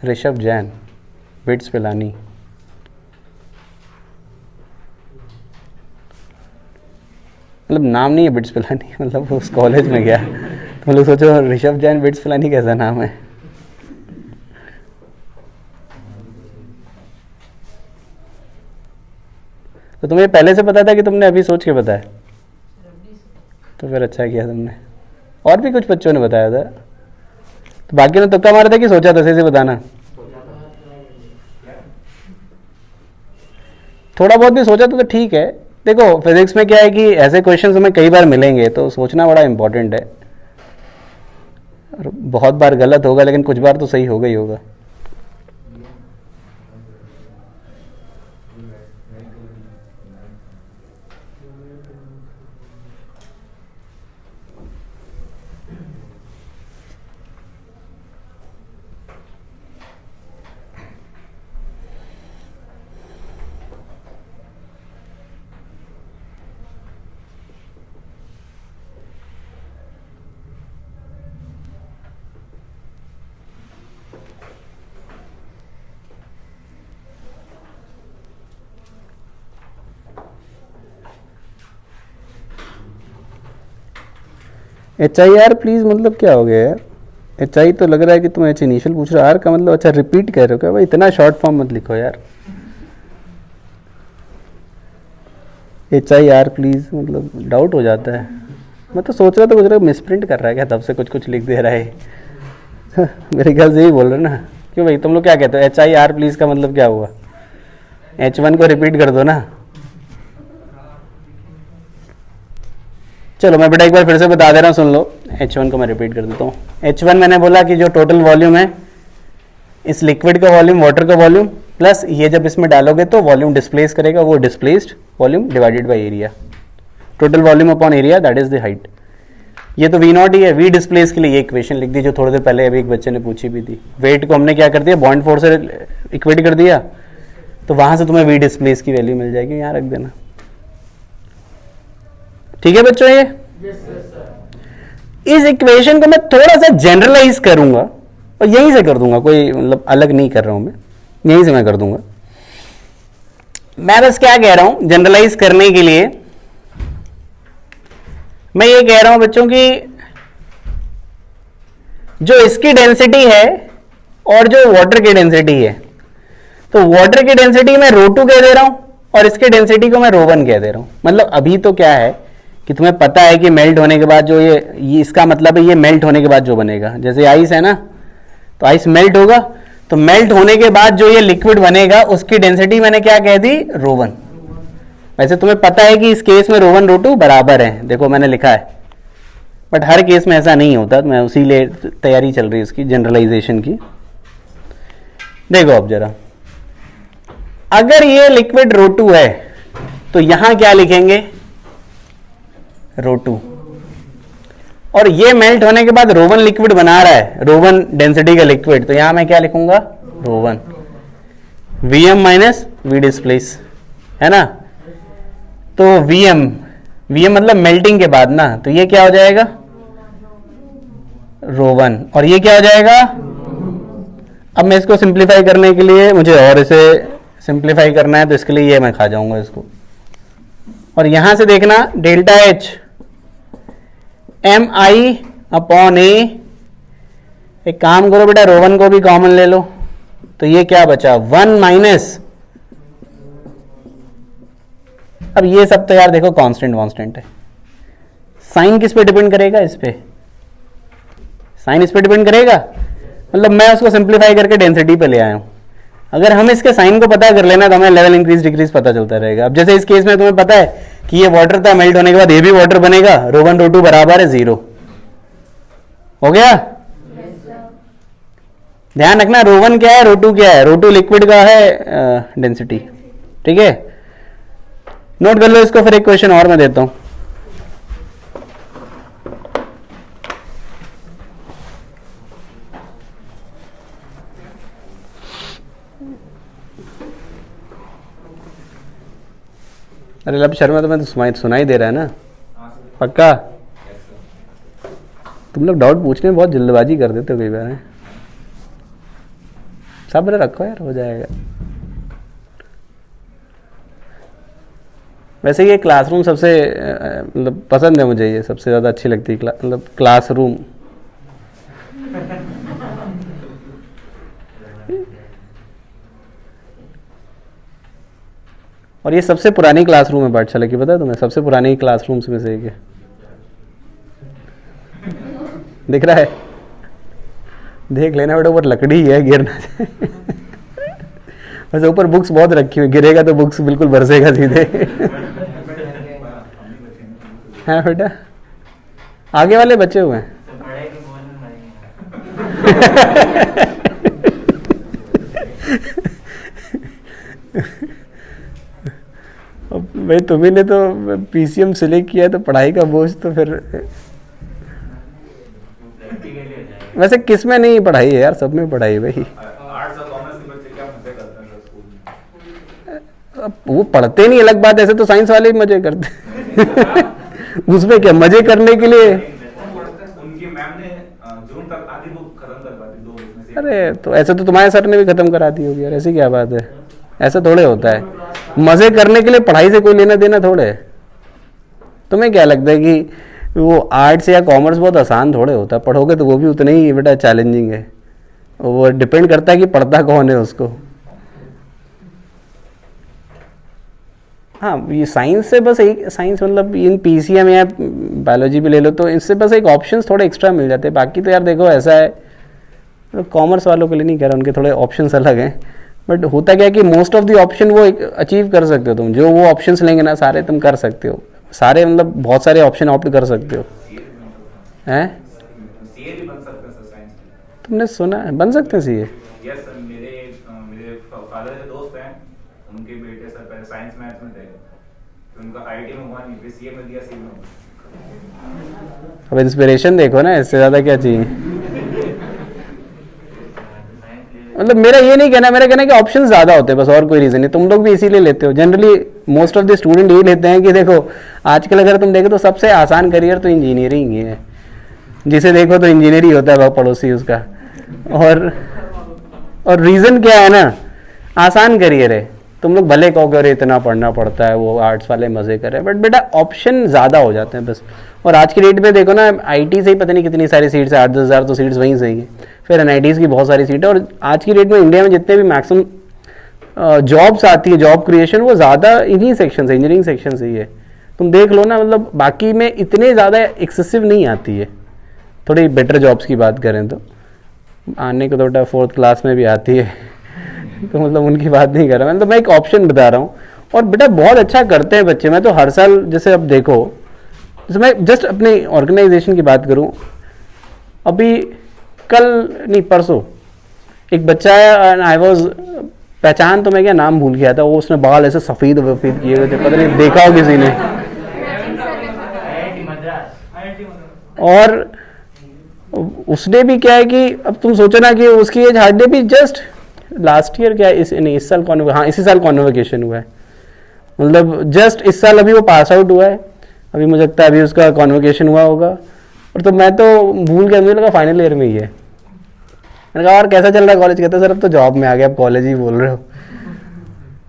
ऋषभ जैन, बिट्स पिलानी। मतलब नाम नहीं है बिट्स पिलानी, मतलब उस कॉलेज में गया तुम लोग सोचो ऋषभ जैन बिट्स पिलानी कैसा नाम है। तो तुम्हें पहले से पता था कि तुमने अभी सोच के बताया? तो फिर अच्छा किया तुमने। और भी कुछ बच्चों ने बताया था, तो बाकी ने तुक्का मारा था कि सोचा था? से बताना। थोड़ा बहुत भी सोचा तो ठीक है। देखो फिजिक्स में क्या है कि ऐसे क्वेश्चंस हमें कई बार मिलेंगे, तो सोचना बड़ा इंपॉर्टेंट है। और बहुत बार गलत होगा, लेकिन कुछ बार तो सही होगा ही होगा। HIR प्लीज मतलब क्या हो गया यार? HI तो लग रहा है कि तुम H इनिशियल पूछ रहे हो, R का मतलब अच्छा रिपीट कर रहे हो क्या? भाई इतना शॉर्ट फॉर्म मत लिखो यार। HIR प्लीज मतलब डाउट हो जाता है। मैं तो सोच रहा था कुछ मिसप्रिंट कर रहा है क्या, तब से कुछ कुछ लिख दे रहा है। मेरे ख्याल से यही बोल रहे ना। क्यों भाई तुम लोग क्या कहते हो? HIR प्लीज का मतलब क्या हुआ? H1 को रिपीट कर दो ना। चलो मैं बेटा एक बार फिर से बता दे रहा हूँ, सुन लो। H1 को मैं रिपीट कर देता हूँ। H1 मैंने बोला कि जो टोटल वॉल्यूम है, इस लिक्विड का वॉल्यूम, वाटर का वॉल्यूम, प्लस ये जब इसमें डालोगे तो वॉल्यूम डिस्प्लेस करेगा, वो displaced volume divided by area, total volume upon area, that is the height. ये तो V0 ही है। V डिस्प्लेस के लिए ये इक्वेशन लिख दी जो थोड़ी देर पहले अभी एक बच्चे ने पूछी भी थी। वेट को हमने क्या कर दिया, बॉन्ड फोर्स से इक्वेट कर दिया, तो वहां से तुम्हें V डिस्प्लेस की वैल्यू मिल जाएगी, यहाँ रख देना। ठीक है बच्चों? ये इस इक्वेशन को मैं थोड़ा सा जनरलाइज करूंगा और यहीं से कर दूंगा, कोई मतलब अलग नहीं कर रहा हूं मैं, यहीं से मैं कर दूंगा। मैं बस क्या कह रहा हूं जनरलाइज करने के लिए, मैं ये कह रहा हूं बच्चों की जो इसकी डेंसिटी है और जो वाटर की डेंसिटी है, तो वाटर की डेंसिटी मैं ρ2 कह दे रहा हूं और इसकी डेंसिटी को मैं ρ1 कह दे रहा हूं। मतलब अभी तो क्या है कि तुम्हें पता है कि मेल्ट होने के बाद जो ये इसका मतलब है ये मेल्ट होने के बाद जो बनेगा, जैसे आइस है ना, तो आइस मेल्ट होगा, तो मेल्ट होने के बाद जो ये लिक्विड बनेगा उसकी डेंसिटी मैंने क्या कह दी, ρ1। वैसे तुम्हें पता है कि इस केस में ρ1 ρ2 बराबर है, देखो मैंने लिखा है, बट हर केस में ऐसा नहीं होता, मैं उसी लिए तैयारी चल रही है उसकी जनरलाइजेशन की। देखो अब जरा, अगर ये लिक्विड ρ2 है तो यहां क्या लिखेंगे, ρ2, और ये मेल्ट होने के बाद ρ1 लिक्विड बना रहा है, ρ1 डेंसिटी का लिक्विड, तो यहां मैं क्या लिखूंगा, ρ1 Vm माइनस V डिस्प्लेस, है ना। तो Vm मतलब मेल्टिंग के बाद ना, तो ये क्या हो जाएगा, ρ1, और ये क्या हो जाएगा। अब मैं इसको सिंप्लीफाई करने के लिए, मुझे और इसे सिंप्लीफाई करना है, तो इसके लिए ये मैं खा जाऊंगा इसको, और यहां से देखना delta H Mi upon A, एक काम करो बेटा ρ1 को भी कॉमन ले लो, तो ये क्या बचा, 1 माइनस, अब ये सब तो यार देखो कांस्टेंट है, साइन किस पे डिपेंड करेगा, इस पे, साइन इस पे डिपेंड करेगा, मतलब मैं उसको सिंप्लीफाई करके डेंसिटी पे ले आया हूं। अगर हम इसके साइन को पता कर लेना तो हमें लेवल इंक्रीज डिक्रीज पता चलता रहेगा। अब जैसे इस केस में तुम्हें पता है कि ये वाटर था, मेल्ट होने के बाद ये भी वाटर बनेगा, ρ1 ρ2 बराबर है 0, हो गया। ध्यान रखना रो1 क्या है, रो2 क्या है। रो2 लिक्विड का है डेंसिटी, ठीक है। नोट कर लो इसको, फिर एक क्वेश्चन और मैं देता हूं। अरे लब शर्मा, तो मैं तो सुनाई दे रहा है ना, पक्का। तुम लोग डाउट पूछने में बहुत जल्दबाजी कर देते हो कई बार, हैं? सब्र रखो यार, हो जाएगा। वैसे ये क्लासरूम सबसे मतलब पसंद है मुझे, ये सबसे ज़्यादा अच्छी लगती है मतलब क्लासरूम। और ये सबसे पुरानी क्लासरूम है पाठशाला की, पता है तुम्हें? सबसे पुरानी क्लासरूम्स में से एक है। दिख रहा है? देख लेना बेटा, ऊपर लकड़ी है, गिरना वैसे ऊपर बुक्स बहुत रखी हुई, गिरेगा तो बुक्स बिल्कुल बरसेगा सीधे। है बेटा, आगे वाले बचे हुए हैं। भाई तुम्ही ने तो पीसीएम सिलेक्ट किया है, तो पढ़ाई का बोझ तो फिर वैसे किस में नहीं पढ़ाई है यार, सब में पढ़ाई है भाई। वो पढ़ते नहीं अलग बात, ऐसे तो साइंस वाले भी मजे करते। उसमें क्या मजे करने के लिए। उनकी मैम ने जून तक आधी बुक खत्म करवा दी, 2 वीक में से। अरे तो ऐसे तो तुम्हारे सर ने भी खत्म करा दी होगी यार, ऐसी क्या बात है? ऐसा थोड़े होता है, मजे करने के लिए पढ़ाई से कोई लेना देना थोड़े है। तुम्हें क्या लगता है कि वो आर्ट्स या कॉमर्स बहुत आसान थोड़े होता है? पढ़ोगे तो वो भी उतना ही बेटा चैलेंजिंग है। वो डिपेंड करता है कि पढ़ता कौन है उसको। हाँ, ये साइंस से बस एक, साइंस मतलब इन पीसीएम या बायोलॉजी भी ले लो, तो इससे बस एक ऑप्शंस थोड़े एक्स्ट्रा मिल जाते हैं। बाकी तो यार देखो ऐसा है, कॉमर्स वालों के लिए नहीं कह रहा, उनके थोड़े ऑप्शंस अलग हैं। बट होता क्या है कि मोस्ट ऑफ द ऑप्शन वो अचीव कर सकते हो तुम, जो वो ऑप्शंस लेंगे ना सारे तुम कर सकते हो, सारे मतलब बहुत सारे ऑप्शन ऑप्ट कर सकते हो। हैं? सीए भी बन सकते हैं सर साइंस में। तुमने सुना है बन सकते हैं सीए? यस सर, मेरे फादर के दोस्त हैं, उनके बेटे सर पहले साइंस मैथ्स में थे, तो उनका आईटी में हुआ नहीं, फिर सीए में दिया, सीए में हुआ। अब इंस्पिरेशन देखो ना, इससे ज़्यादा क्या चाहिए? मतलब मेरा ये नहीं कहना, मेरा कहना है कि ऑप्शंस ज़्यादा होते हैं, बस और कोई रीज़न नहीं। तुम लोग भी इसीलिए लेते हो, generally most of the student यही लेते हैं कि देखो आजकल अगर तुम देखो तो सबसे आसान करियर तो इंजीनियरिंग ही है, जिसे देखो तो इंजीनियर ही होता है वह पड़ोसी उसका। और रीज़न क्या है ना, आसान करियर है। तुम लोग भले कहोगे अरे इतना पढ़ना पड़ता है, वो आर्ट्स वाले मज़े कर रहे हैं, बट बेटा ऑप्शन ज़्यादा हो जाते हैं बस। और आज की डेट में देखो ना, आईटी से ही पता नहीं कितनी सारी सीट्स है, 8-10 हज़ार तो सीट्स वहीं से ही है, फिर एनआईटीज़ की बहुत सारी सीटें। और आज की डेट में इंडिया में जितने भी मैक्सिमम जॉब्स आती है, जॉब क्रिएशन, वो ज़्यादा इन्हीं सेक्शन से, इंजीनियरिंग सेक्शन से ही है। तुम देख लो ना, मतलब बाकी में इतने ज़्यादा एक्सेसिव नहीं आती है। थोड़ी बेटर जॉब्स की बात करें तो आने को तो बेटा 4th क्लास में भी आती है, तो मतलब उनकी बात नहीं कर रहा मैं, तो मैं एक ऑप्शन बता रहा हूँ। और बेटा बहुत अच्छा करते हैं बच्चे। मैं तो हर साल, जैसे अब देखो, जैसे मैं जस्ट अपने ऑर्गेनाइजेशन की बात करूँ, अभी कल नहीं परसों एक बच्चा है, आई वॉज, पहचान तो मैं क्या नाम भूल गया था, वो उसने बाल ऐसे सफ़ेद वफ़ेद किए हुए थे, पता नहीं देखा हो किसी ने। और उसने भी क्या है कि अब तुम सोचो ना कि उसकी एज हार्डली भी जस्ट लास्ट ईयर, क्या इस साल हाँ इसी साल कॉन्वोकेशन हुआ है, मतलब जस्ट इस साल अभी वो पास आउट हुआ है। अभी मुझे लगता है अभी उसका कॉन्वोकेशन हुआ होगा। और तो मैं तो भूल गया, मुझे लगा फाइनल ईयर में ही है। मैंने कहा और कैसा चल रहा है कॉलेज? कहते सर अब तो जॉब में आ गया, अब कॉलेज ही बोल रहे हो।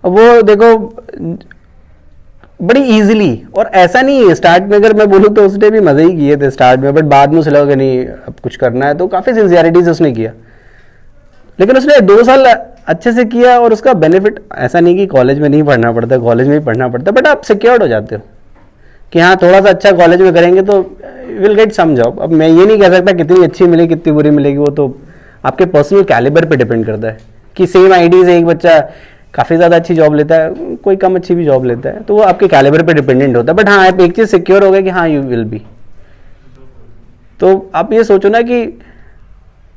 अब वो देखो बड़ी इजीली, और ऐसा नहीं है, स्टार्ट में अगर मैं बोलूँ तो उसने भी मज़े ही किए थे स्टार्ट में, बट बाद में उसे लगा कि नहीं अब कुछ करना है, तो काफ़ी सिंसियरिटी से उसने किया। लेकिन उसने 2 साल अच्छे से किया, और उसका बेनिफिट ऐसा नहीं कि कॉलेज में नहीं पढ़ना पड़ता, कॉलेज में ही पढ़ना पड़ता, बट आप सिक्योर्ड हो जाते हो कि हाँ थोड़ा सा अच्छा कॉलेज में करेंगे तो विल गेट सम जॉब। अब मैं ये नहीं कह सकता कितनी अच्छी मिलेगी कितनी बुरी मिलेगी, वो तो आपके पर्सनल कैलिबर पे डिपेंड करता है कि सेम आईडी से एक बच्चा काफ़ी ज़्यादा अच्छी जॉब लेता है, कोई कम अच्छी भी जॉब लेता है, तो वो आपके कैलिबर पे डिपेंडेंट होता है। बट हाँ आप एक चीज़ सिक्योर हो गया कि हाँ यू विल बी। तो आप ये सोचो ना कि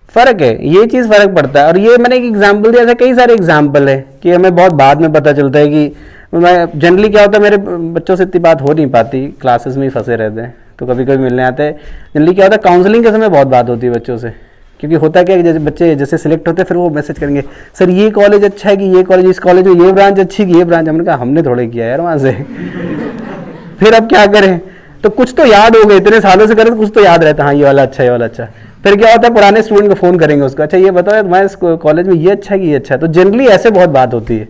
फ़र्क है, ये चीज़ फ़र्क पड़ता है। और ये मैंने एक एग्जांपल दिया था, कई सारे एग्जांपल है कि हमें बहुत बाद में पता चलता है कि मैं जनरली क्या होता है, मेरे बच्चों से इतनी बात हो नहीं पाती, क्लासेस में ही फंसे रहते हैं, तो कभी कभी मिलने आते हैं। जनरली क्या होता है, काउंसलिंग के समय बहुत बात होती है बच्चों से, क्योंकि होता क्या है कि जैसे बच्चे जैसे सिलेक्ट होते हैं फिर वो मैसेज करेंगे, सर ये कॉलेज अच्छा है कि ये कॉलेज, इस कॉलेज में ये ब्रांच अच्छी कि ये ब्रांच। हमने कहा हमने थोड़े किया यार वहाँ से फिर अब क्या करें, तो कुछ तो याद हो गए, इतने सालों से करें तो कुछ तो याद रहता है, हाँ ये वाला अच्छा, ये वाला अच्छा। फिर क्या होता है, पुराने स्टूडेंट को फोन करेंगे उसको, अच्छा ये बताओ तुम्हारे कॉलेज में ये अच्छा है कि ये अच्छा है। तो जनरली ऐसे बहुत बात होती है।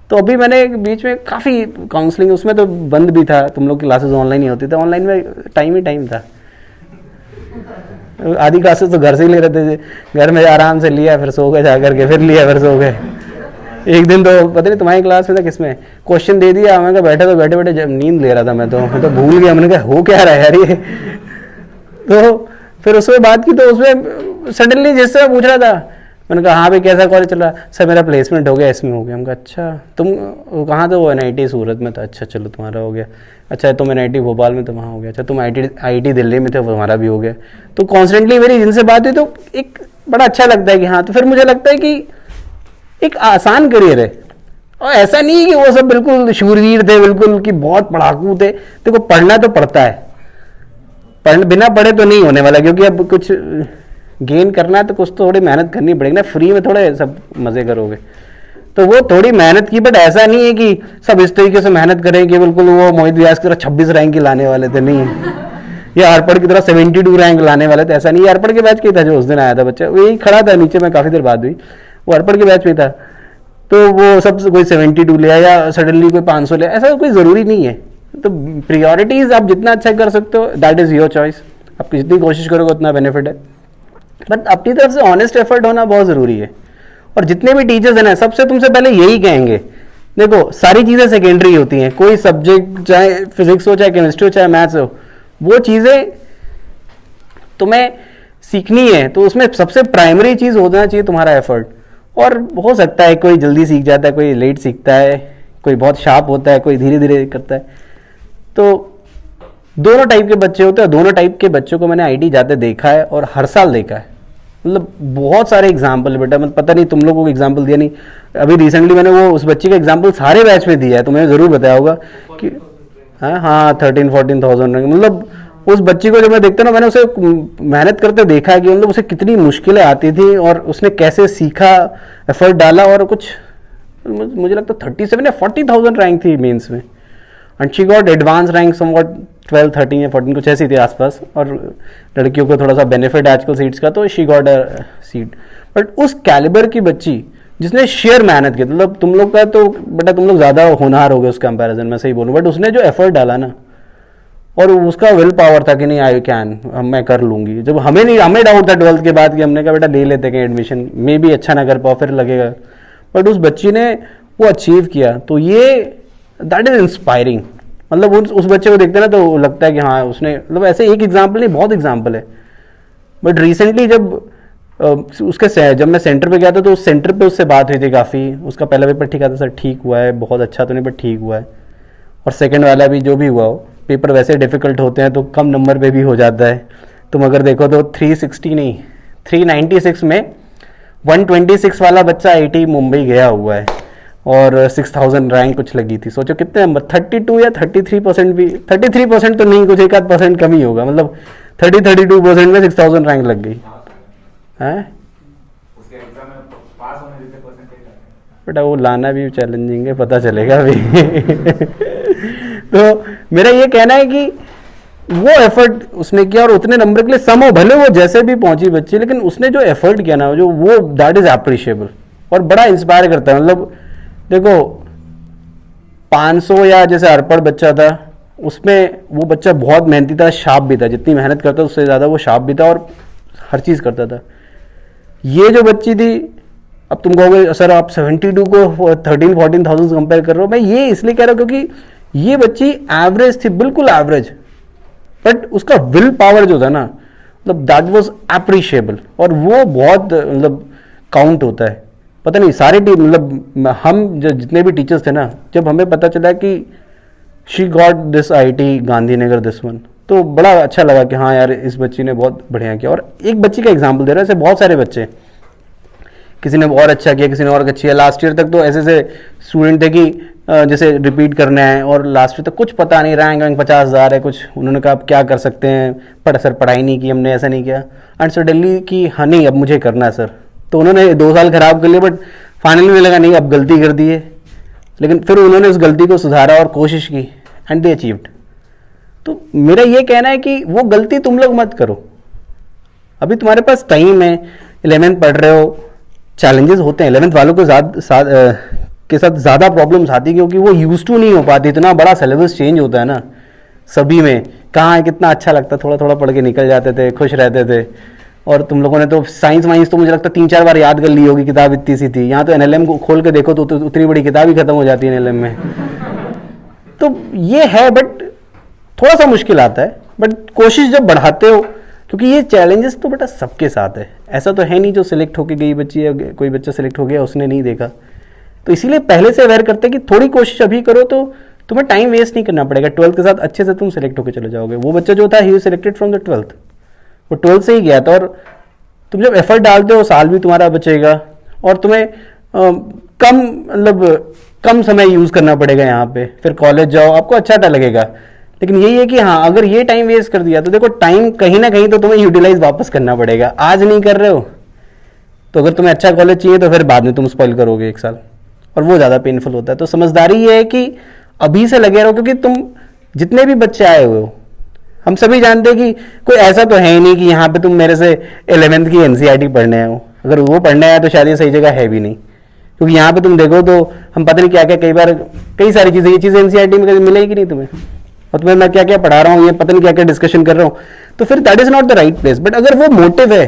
तो अभी मैंने बीच में काफ़ी काउंसलिंग, उसमें तो बंद भी था, तुम लोग की क्लासेस ऑनलाइन ही होती थी, ऑनलाइन में टाइम ही टाइम था। आधी क्लासेस तो घर से ही ले रहे थे, घर में आराम से लिया फिर सो गए, जा करके फिर लिया फिर सो गए। एक दिन तो पता नहीं तुम्हारी क्लास में था किसमें, क्वेश्चन दे दिया, मैंने कहा बैठे तो बैठे बैठे जब नींद ले रहा था मैं तो भूल गया, मैंने कहा हो क्या रहा है यार ये। तो फिर उसमें बात की, तो उसमें सडनली जिससे पूछ रहा था, मैंने कहा हाँ भाई कैसा कॉलेज चल रहा, सर मेरा प्लेसमेंट हो गया, इसमें हो गया। मैंने कहा अच्छा तुम कहाँ थे, वो NIT सूरत में था, अच्छा चलो तुम्हारा हो गया। अच्छा तुम NIT भोपाल में तो वहाँ हो गया, अच्छा तुम IIT दिल्ली में थे, तुम्हारा भी हो गया। तो कॉन्स्टेंटली मेरी जिनसे बात हुई तो एक बड़ा अच्छा लगता है कि हाँ, तो फिर मुझे लगता है कि एक आसान करियर है। और ऐसा नहीं है कि वो सब बिल्कुल शूरवीर थे, बिल्कुल कि बहुत पढ़ाकू थे। देखो पढ़ना तो पड़ता है, बिना पढ़े तो नहीं होने वाला, क्योंकि अब कुछ गेन करना है तो कुछ तो थोड़ी मेहनत करनी पड़ेगी ना, फ्री में थोड़े सब मजे करोगे। तो वो थोड़ी मेहनत की, बट ऐसा नहीं है कि सब इस तरीके से मेहनत करें कि बिल्कुल वो मोहित व्यास की तरह 26 रैंक की लाने वाले थे, नहीं या अर्पण की तरह 72 रैंक लाने वाले थे, ऐसा नहीं। अर्पण के बैच के था जो उस दिन आया था बच्चा, वही खड़ा था नीचे, में काफी देर बाद हुई, वो अर्पण के बैच में था। तो वो सब कोई 72 लिया या सडनली कोई 500 लिया, ऐसा कोई जरूरी नहीं है। तो प्रियोरिटीज आप जितना अच्छा कर सकते हो, दैट इज योर चॉइस, आप जितनी कोशिश करोगे उतना बेनिफिट है। बट अपनी तरफ से ऑनेस्ट एफर्ट होना बहुत जरूरी है। और जितने भी टीचर्स हैं ना, सबसे तुमसे पहले यही कहेंगे, देखो सारी चीजें सेकेंडरी होती हैं, कोई सब्जेक्ट चाहे फिजिक्स हो, चाहे केमिस्ट्री हो, चाहे मैथ्स हो, वो चीजें तुम्हें सीखनी है, तो उसमें सबसे प्राइमरी चीज होना चाहिए तुम्हारा एफर्ट। और हो सकता है कोई जल्दी सीख जाता है, कोई लेट सीखता है, कोई बहुत शार्प होता है, कोई धीरे धीरे करता है। तो दोनों टाइप के बच्चे होते हैं, दोनों टाइप के बच्चों को मैंने IIT जाते देखा है और हर साल देखा है। मतलब बहुत सारे एग्जाम्पल है बेटा, मतलब पता नहीं तुम लोगों को एग्जाम्पल दिया नहीं, अभी रिसेंटली मैंने वो उस बच्चे का एग्जाम्पल सारे बैच में दिया है, तो मैंने जरूर बताया होगा कि हाँ 13-14,000 रैंक। मतलब उस बच्ची को जब मैं देखता ना, मैंने उसे मेहनत करते देखा है कि मतलब उसे कितनी मुश्किलें आती थी और उसने कैसे सीखा, एफर्ट डाला, और कुछ मुझे लगता 37 या 40,000 रैंक थी मेंस में, and she got advance rank somewhat 12, 13 या 14 कुछ ऐसी थी आसपास। और लड़कियों को थोड़ा सा बेनिफिट है आजकल सीट्स का, तो she got a seat. But उस कैलिबर की बच्ची जिसने शेयर मेहनत की, मतलब तुम लोग का तो बेटा तुम लोग ज़्यादा होनहार हो गए उस कंपैरिजन में, सही बोलूँ, बट उसने जो एफर्ट डाला ना, और उसका विल पावर था कि नहीं आई कैन, मैं कर लूंगी। जब हमें डाउट था 12th के बाद कि हमने कहा बेटा ले लेते हैं एडमिशन, मे भी अच्छा ना कर पाओ फिर लगेगा, बट उस बच्ची ने वो अचीव किया। तो ये दैट इज इंस्पायरिंग। मतलब उस बच्चे को देखते ना तो लगता है कि हाँ उसने, मतलब ऐसे एक एग्जाम्पल नहीं, बहुत एग्जाम्पल है। बट रिसेंटली जब मैं सेंटर पे गया था, तो उस सेंटर पे उससे बात हुई थी काफ़ी। उसका पहला पेपर ठीक आता, सर ठीक हुआ है, बहुत अच्छा तो नहीं बट ठीक हुआ है। और सेकंड वाला भी जो भी हुआ हो, पेपर वैसे डिफिकल्ट होते हैं तो कम नंबर पे भी हो जाता है। तुम अगर देखो तो 360 नहीं 396 में 126 वाला बच्चा IIT मुंबई गया हुआ है और 6000 रैंक कुछ लगी थी। सोचो कितने नंबर, 32 या 33% भी, 33% तो नहीं, कुछ 1-8% कम ही होगा, मतलब 32% में 6000 रैंक लग गई है। उसके एग्जाम में पास होने जितने परसेंटेज आते हैं, बेटा वो लाना भी चैलेंजिंग है, पता चलेगा अभी। तो मेरा ये कहना है कि वो एफर्ट उसने किया और उतने नंबर के लिए सम हो, भले वो जैसे भी पहुंची बच्ची, लेकिन उसने जो एफर्ट किया ना, जो वो दैट इज अप्रिशिएबल और बड़ा इंस्पायर करता है। मतलब देखो 500 या जैसे अर्पण बच्चा था, उसमें वो बच्चा बहुत मेहनती था, शार्प भी था, जितनी मेहनत करता उससे ज़्यादा वो शार्प भी था और हर चीज़ करता था। ये जो बच्ची थी, अब तुम कहोगे सर आप 72 को 13-14,000 से कंपेयर कर रहे हो, मैं ये इसलिए कह रहा हूँ क्योंकि ये बच्ची एवरेज थी, बिल्कुल एवरेज, बट उसका विल पावर जो था ना, मतलब दैट वाज अप्रिशिएबल। और वो बहुत मतलब काउंट होता है। पता नहीं सारे मतलब हम जितने भी टीचर्स थे ना, जब हमें पता चला कि she got this IIT Gandhinagar this one, तो बड़ा अच्छा लगा कि हाँ यार इस बच्ची ने बहुत बढ़िया किया। और एक बच्ची का एग्जाम्पल दे रहा है, ऐसे बहुत सारे बच्चे, किसी ने और अच्छा किया, किसी ने और अच्छी है। लास्ट ईयर तक तो ऐसे ऐसे स्टूडेंट थे कि जैसे रिपीट करना है, और लास्ट ईयर तक कुछ पता नहीं, रैंक वैंक 50,000 है कुछ, उन्होंने कहा अब क्या कर सकते हैं, सर पढ़ाई नहीं की हमने, ऐसा नहीं किया, एंड सडनली कि हाँ नहीं अब मुझे करना है सर। तो उन्होंने 2 साल खराब कर लिए, बट फाइनली में लगा नहीं अब गलती कर दी है, लेकिन फिर उन्होंने उस गलती को सुधारा और कोशिश की, एंड दे अचीव्ड। तो मेरा ये कहना है कि वो गलती तुम लोग मत करो, अभी तुम्हारे पास टाइम है, 11th पढ़ रहे हो, चैलेंजेस होते हैं 11th वालों को के साथ ज़्यादा प्रॉब्लम्स आती है, क्योंकि वो यूज टू नहीं हो पाती, इतना बड़ा सिलेबस चेंज होता है ना सभी में। कहाँ है, कितना अच्छा लगता, थोड़ा थोड़ा पढ़ के निकल जाते थे, खुश रहते थे। और तुम लोगों ने तो साइंस वाइंस तो मुझे लगता है 3-4 बार याद कर ली होगी, किताब इतनी सी थी। यहाँ तो NLM को खोल के देखो तो उतनी बड़ी किताब ही खत्म हो जाती है NLM में। तो ये है, बट थोड़ा सा मुश्किल आता है, बट कोशिश जब बढ़ाते हो, क्योंकि ये चैलेंजेस तो बेटा सबके साथ है, ऐसा तो है नहीं जो सिलेक्ट होके गई बच्ची है, कोई बच्चा सिलेक्ट हो गया उसने नहीं देखा। तो इसीलिए पहले से अवेयर करते कि थोड़ी कोशिश अभी करो तो तुम्हें टाइम वेस्ट नहीं करना पड़ेगा, 12th के साथ अच्छे से तुम सिलेक्ट होकर चले जाओगे। वो बच्चा जो था ही सिलेक्टेड फ्रॉम द 12th, वो 12th से ही गया था। और तुम जब एफर्ट डालते हो साल भी तुम्हारा बचेगा, और तुम्हें कम समय यूज़ करना पड़ेगा यहाँ पे, फिर कॉलेज जाओ आपको अच्छा लगेगा। लेकिन यही है कि हाँ अगर ये टाइम वेस्ट कर दिया तो देखो टाइम कहीं ना कहीं तो तुम्हें यूटिलाइज वापस करना पड़ेगा। आज नहीं कर रहे हो तो अगर तुम्हें अच्छा कॉलेज चाहिए तो फिर बाद में तुम स्पॉइल करोगे 1 साल, और वो ज़्यादा पेनफुल होता है। तो समझदारी ये है कि अभी से लगे रहो, क्योंकि तुम जितने भी बच्चे आए हुए हो, हम सभी जानते हैं कि कोई ऐसा तो है ही नहीं कि यहाँ पे तुम मेरे से 11th की NCERT पढ़ने आए हो। अगर वो पढ़ने आया तो शायद ये सही जगह है भी नहीं, क्योंकि यहाँ पे तुम देखो तो हम पता नहीं क्या क्या, कई बार कई सारी चीज़ें, ये चीज़ें NCERT में कभी मिलेगी नहीं तुम्हें, और तुम्हें मैं क्या क्या पढ़ा रहा हूँ, ये पता नहीं क्या क्या डिस्कशन कर रहा हूँ, तो फिर that is not the right place. But अगर वो मोटिव है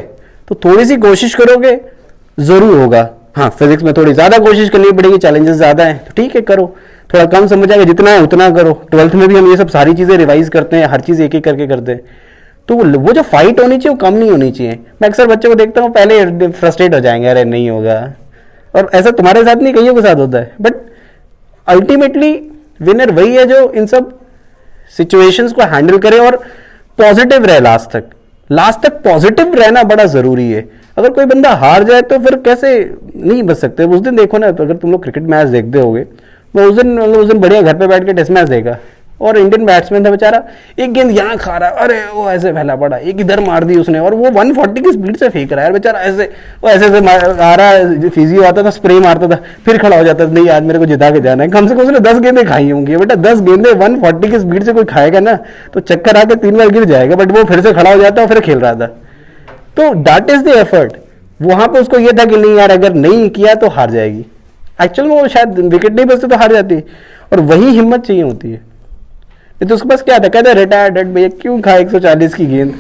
तो थोड़ी सी कोशिश करोगे ज़रूर होगा। हाँ फिजिक्स में थोड़ी ज़्यादा कोशिश करनी पड़ेगी, चैलेंजेस ज़्यादा हैं, तो ठीक है करो, थोड़ा कम समझ आएगा, जितना है उतना करो। 12th में भी हम ये सब सारी चीज़ें रिवाइज करते हैं, हर चीज़ एक एक करके करते हैं। तो वो जो फाइट होनी चाहिए वो कम नहीं होनी चाहिए। मैं अक्सर बच्चों को देखता हूँ पहले फ्रस्ट्रेट हो जाएंगे, अरे नहीं होगा, और ऐसा तुम्हारे साथ नहीं कईयों के साथ होता है। बट अल्टीमेटली विनर वही है जो इन सब सिचुएशंस को हैंडल करे और पॉजिटिव रहे लास्ट तक पॉजिटिव रहना बड़ा ज़रूरी है। अगर कोई बंदा हार जाए तो फिर कैसे नहीं बच सकते। उस दिन देखो ना, अगर तुम लोग क्रिकेट मैच देखते होगे, मैं उस दिन बढ़िया घर पे बैठ के टेस्ट मैच देखा, और इंडियन बैट्समैन था बेचारा, एक गेंद यहाँ खा रहा है, अरे वो ऐसे फैला पड़ा, एक इधर मार दी उसने, और वो 140 की स्पीड से फेंक रहा है बेचारा, ऐसे वो ऐसे आ रहा है, फिजियो आता था स्प्रे मारता था, फिर खड़ा हो जाता था, नहीं आज मेरे को जिता के जाना है। कम से कम उसने 10 गेंदें खाई होंगी बेटा, 10 गेंदें 140 की स्पीड से कोई खाएगा ना तो चक्कर आके 3 बार गिर जाएगा, बट वो फिर से खड़ा हो जाता और फिर खेल रहा था। तो दैट इज द एफर्ट। वहां पे उसको ये था कि नहीं यार अगर नहीं किया तो हार जाएगी, एक्चुअल में वो शायद विकेट नहीं बचते तो हार जाती, और वही हिम्मत चाहिए होती है। नहीं तो उसके पास क्या था, कहता है रिटायर्ड भैया क्यों खा 140 की गेंद,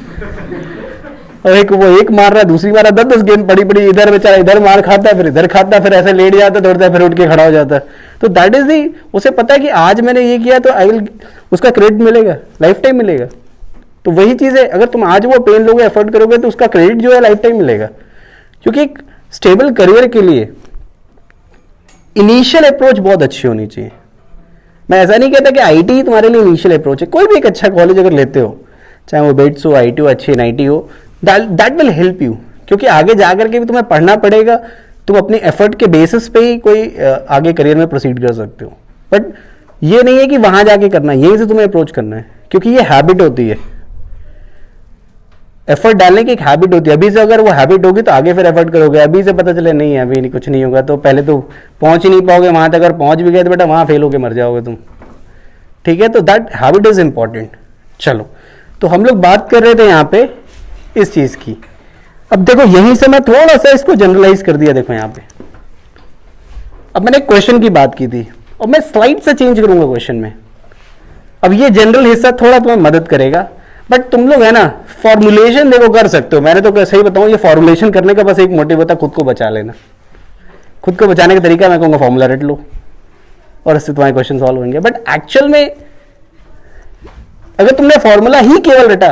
और वो एक मार रहा है, दूसरी मार रहा है, 10 गेंद पड़ी पड़ी, इधर बेचारा इधर मार खाता है, फिर इधर खाता है, फिर ऐसे लेट जाता है, दौड़ता है, फिर उठ के खड़ा हो जाता है। तो दैट इज दी, उसे पता है कि आज मैंने ये किया तो आई विल, उसका क्रेडिट मिलेगा, लाइफ टाइम मिलेगा। तो वही चीज़ है, अगर तुम आज वो पेन लोगे, एफर्ट करोगे, तो उसका क्रेडिट जो है लाइफ टाइम मिलेगा। क्योंकि एक स्टेबल करियर के लिए इनिशियल अप्रोच बहुत अच्छी होनी चाहिए। मैं ऐसा नहीं कहता कि आईटी तुम्हारे लिए इनिशियल अप्रोच है, कोई भी एक अच्छा कॉलेज अगर लेते हो, चाहे वो बेट्स हो, आईटी हो, अच्छी एनआईटी हो, दैट विल हेल्प यू, क्योंकि आगे जाकर के भी तुम्हें पढ़ना पड़ेगा, तुम अपने एफर्ट के बेसिस पे ही कोई आगे करियर में प्रोसीड कर सकते हो। बट ये नहीं है कि वहां जाके करना, यहीं से तुम्हें अप्रोच करना है, क्योंकि ये हैबिट होती है, एफर्ट डालने की एक हैबिट होती है। अभी से अगर वो हैबिट होगी तो आगे फिर एफर्ट करोगे, अभी से पता चले नहीं अभी नहीं कुछ नहीं होगा तो पहले तो पहुंच ही नहीं पाओगे वहां तक, अगर पहुंच भी गए तो बेटा वहां फेल होके मर जाओगे तुम, ठीक है। तो दैट हैबिट इज इंपॉर्टेंट। चलो, तो हम लोग बात कर रहे थे यहाँ पे इस चीज की। अब देखो यहीं से मैं थोड़ा सा इसको जनरलाइज कर दिया, देखो यहाँ पे अब मैंने एक क्वेश्चन की बात की थी और मैं स्लाइड से चेंज करूंगा क्वेश्चन में। अब ये जनरल हिस्सा थोड़ा तुम्हें मदद करेगा, बट तुम लोग है ना फॉर्मुलेशन देखो कर सकते हो। मैंने तो सही बताऊं, ये फॉर्मुलेशन करने का बस एक मोटिव होता है, खुद को बचा लेना। खुद को बचाने का तरीका मैं कहूंगा फॉर्मूला रट लो और इससे तुम्हारे क्वेश्चन सॉल्व होंगे। बट एक्चुअल में अगर तुमने फॉर्मूला ही केवल रटा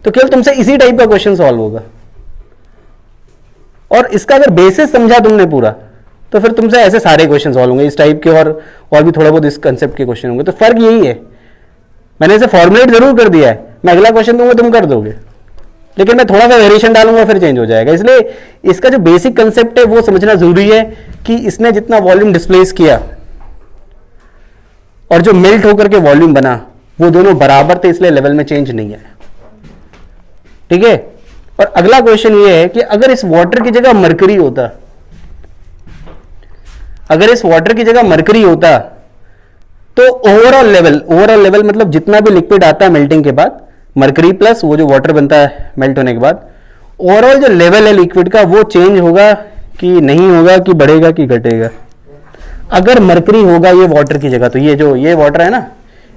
तो केवल तुमसे इसी टाइप का क्वेश्चन सॉल्व होगा, और इसका अगर बेसिस समझा तुमने पूरा तो फिर तुमसे ऐसे सारे क्वेश्चन सॉल्व होंगे इस टाइप के, और भी थोड़ा बहुत इस कंसेप्ट के क्वेश्चन होंगे। तो फर्क यही है, मैंने इसे फॉर्मुलेट जरूर कर दिया है मैं अगला क्वेश्चन दूंगा तुम कर दोगे, लेकिन मैं थोड़ा सा वेरिएशन डालूंगा फिर चेंज हो जाएगा। इसलिए इसका जो बेसिक कंसेप्ट है वो समझना जरूरी है कि इसने जितना वॉल्यूम डिस्प्लेस किया और जो मेल्ट होकर के वॉल्यूम बना वो दोनों बराबर थे, इसलिए लेवल में चेंज नहीं है। ठीक है। और अगला क्वेश्चन ये है कि अगर इस वाटर की जगह मरकरी होता, अगर इस वाटर की जगह मरकरी होता तो ओवरऑल लेवल मतलब जितना भी लिक्विड आता है मेल्टिंग के बाद, मरकरी प्लस वो जो वाटर बनता है मेल्ट होने के बाद, ओवरऑल जो लेवल है लिक्विड का वो चेंज होगा कि नहीं होगा, कि बढ़ेगा कि घटेगा? अगर मरकरी होगा ये वाटर की जगह, तो ये वाटर है ना,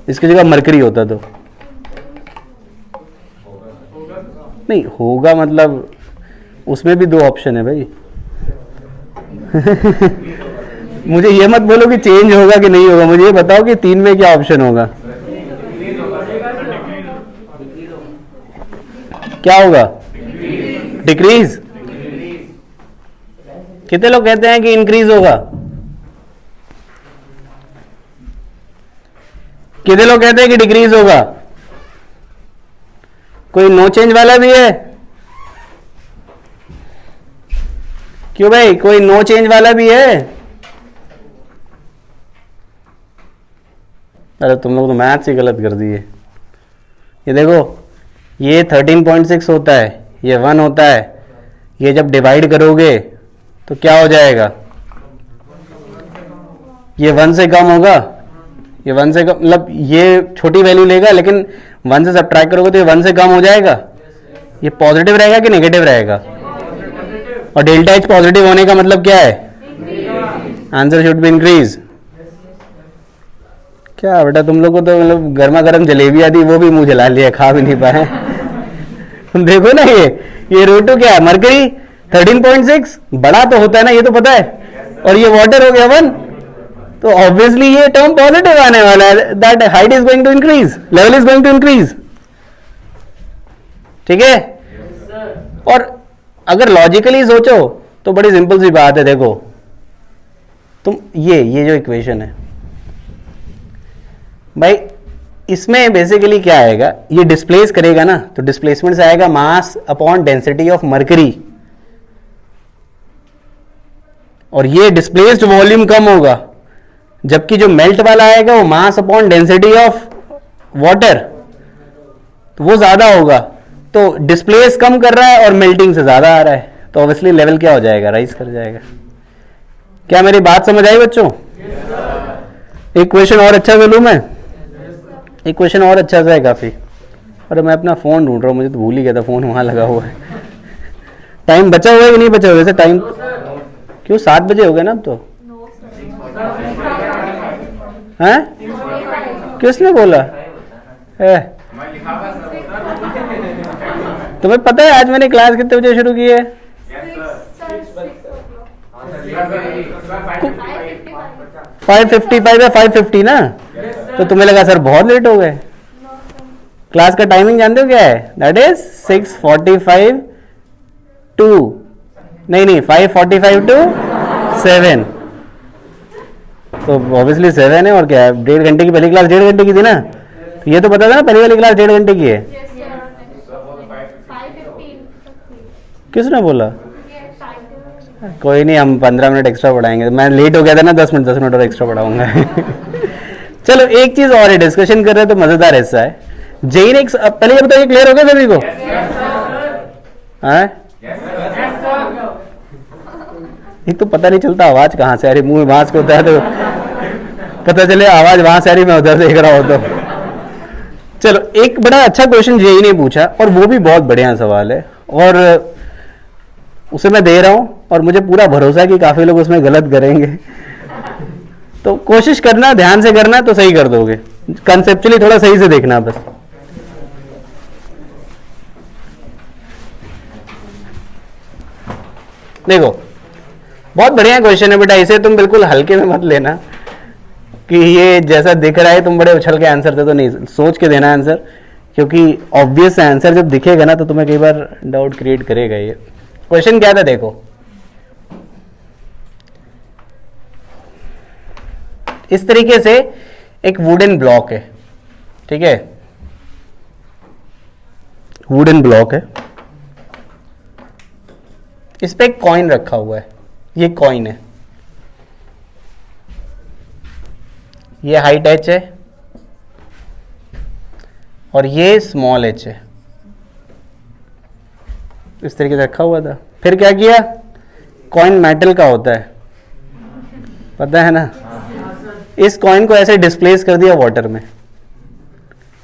इसकी जगह मरकरी होता तो नहीं होगा, मतलब उसमें भी दो ऑप्शन है भाई। मुझे ये मत बोलो कि चेंज होगा कि नहीं होगा, मुझे ये बताओ कि तीन में क्या ऑप्शन होगा, क्या होगा? डिक्रीज। कितने लोग कहते हैं कि इंक्रीज होगा? कितने लोग कहते हैं कि डिक्रीज होगा? कोई नो चेंज वाला भी है? क्यों भाई, कोई नो चेंज वाला भी है? अरे तुम लोग तो मैथ्स ही गलत कर दिए। ये देखो, ये 13.6 होता है, ये 1 होता है, ये जब डिवाइड करोगे तो क्या हो जाएगा? ये 1 से कम होगा, ये 1 से कम, मतलब ये छोटी वैल्यू लेगा, लेकिन 1 से सब्ट्रैक्ट करोगे तो ये 1 से कम हो जाएगा। ये पॉजिटिव रहेगा कि नेगेटिव रहेगा? और डेल्टा एच पॉजिटिव होने का मतलब क्या है? Answer should be increase. क्या बेटा तुम लोग को तो मतलब गर्मा गर्म जलेबियां दी, वो भी मुंह जला लिया, खा भी नहीं पाए। देखो ना, ये रोटो क्या है? मरकरी 13.6 बड़ा तो होता है ना, ये तो पता है, और ये वाटर हो गया 1, तो ऑब्वियसली ये टर्म पॉजिटिव आने वाला है, that height is going to increase, level is going to increase. ठीक है। और अगर लॉजिकली सोचो तो बड़ी सिंपल सी बात है। देखो तुम ये जो इक्वेशन है भाई, इसमें बेसिकली क्या आएगा? ये डिस्प्लेस करेगा ना, तो डिस्प्लेसमेंट से आएगा mass upon density of mercury, और ये डिस्प्लेस्ड वॉल्यूम कम होगा, जबकि जो मेल्ट वाला आएगा वो mass upon density of water, तो वो ज्यादा होगा। तो डिस्प्लेस कम कर रहा है और मेल्टिंग से ज्यादा आ रहा है, तो ऑब्वियसली लेवल क्या हो जाएगा? राइज कर जाएगा। क्या मेरी बात समझ आई बच्चों? एक क्वेश्चन और अच्छा कर लूं मैं, एक क्वेश्चन और अच्छा सा है काफी। अरे मैं अपना फोन ढूंढ रहा हूँ, मुझे तो भूल ही गया था, फोन वहां लगा हुआ है। टाइम बचा हुआ है कि नहीं बचा हुआ? वैसे टाइम क्यों 7 बजे हो गए ना अब तो? हैं? किसने बोला है? तुम्हें पता है आज मैंने क्लास कितने बजे शुरू की है? 5:55 या 5:50 ना? तो तुम्हें लगा सर बहुत लेट हो गए। क्लास का टाइमिंग जानते हो क्या है? दैट इज 6:45 टू, नहीं 5:45 टू 7। तो ऑब्वियसली 7 है, और क्या है? 1.5 घंटे की पहली क्लास 1.5 घंटे की थी ना, तो ये तो पता था ना पहली वाली क्लास 1.5 घंटे की है। किसने बोला? कोई नहीं, हम 15 मिनट एक्स्ट्रा पढ़ाएंगे। मैं लेट हो गया था ना, 10 मिनट और एक्स्ट्रा पढ़ाऊंगा। चलो एक चीज और है, डिस्कशन कर रहे हैं तो मजेदार हिस्सा है। जेईन एक पहले ये बताइए, क्लियर हो गया सभी को? एक तो पता नहीं चलता आवाज कहाँ से आ रही, मुंह मास्क होता है तो पता चले आवाज वहां से आ रही, मैं उधर देख रहा हूं तो। चलो एक बड़ा अच्छा क्वेश्चन जेई ने पूछा, और वो भी बहुत बढ़िया सवाल है, और उसे मैं दे रहा हूं, और मुझे पूरा भरोसा है कि काफी लोग उसमें गलत करेंगे। तो कोशिश करना, ध्यान से करना तो सही कर दोगे। कंसेप्चुअली थोड़ा सही से देखना बस। देखो बहुत बढ़िया क्वेश्चन है बेटा, इसे तुम बिल्कुल हल्के में मत लेना कि ये जैसा दिख रहा है तुम बड़े उछल के आंसर दे, तो नहीं, सोच के देना आंसर, क्योंकि ऑब्वियस आंसर जब दिखेगा ना तो तुम्हें कई बार डाउट क्रिएट करेगा। ये क्वेश्चन क्या था? देखो इस तरीके से एक वुडन ब्लॉक है, ठीक है, वुडन ब्लॉक है, इस पे एक कॉइन रखा हुआ है, ये कॉइन है, ये हाइट h है और ये स्मॉल h है, इस तरीके से रखा हुआ था। फिर क्या किया, कॉइन मेटल का होता है, पता है ना, इस कॉइन को ऐसे डिस्प्लेस कर दिया वाटर में,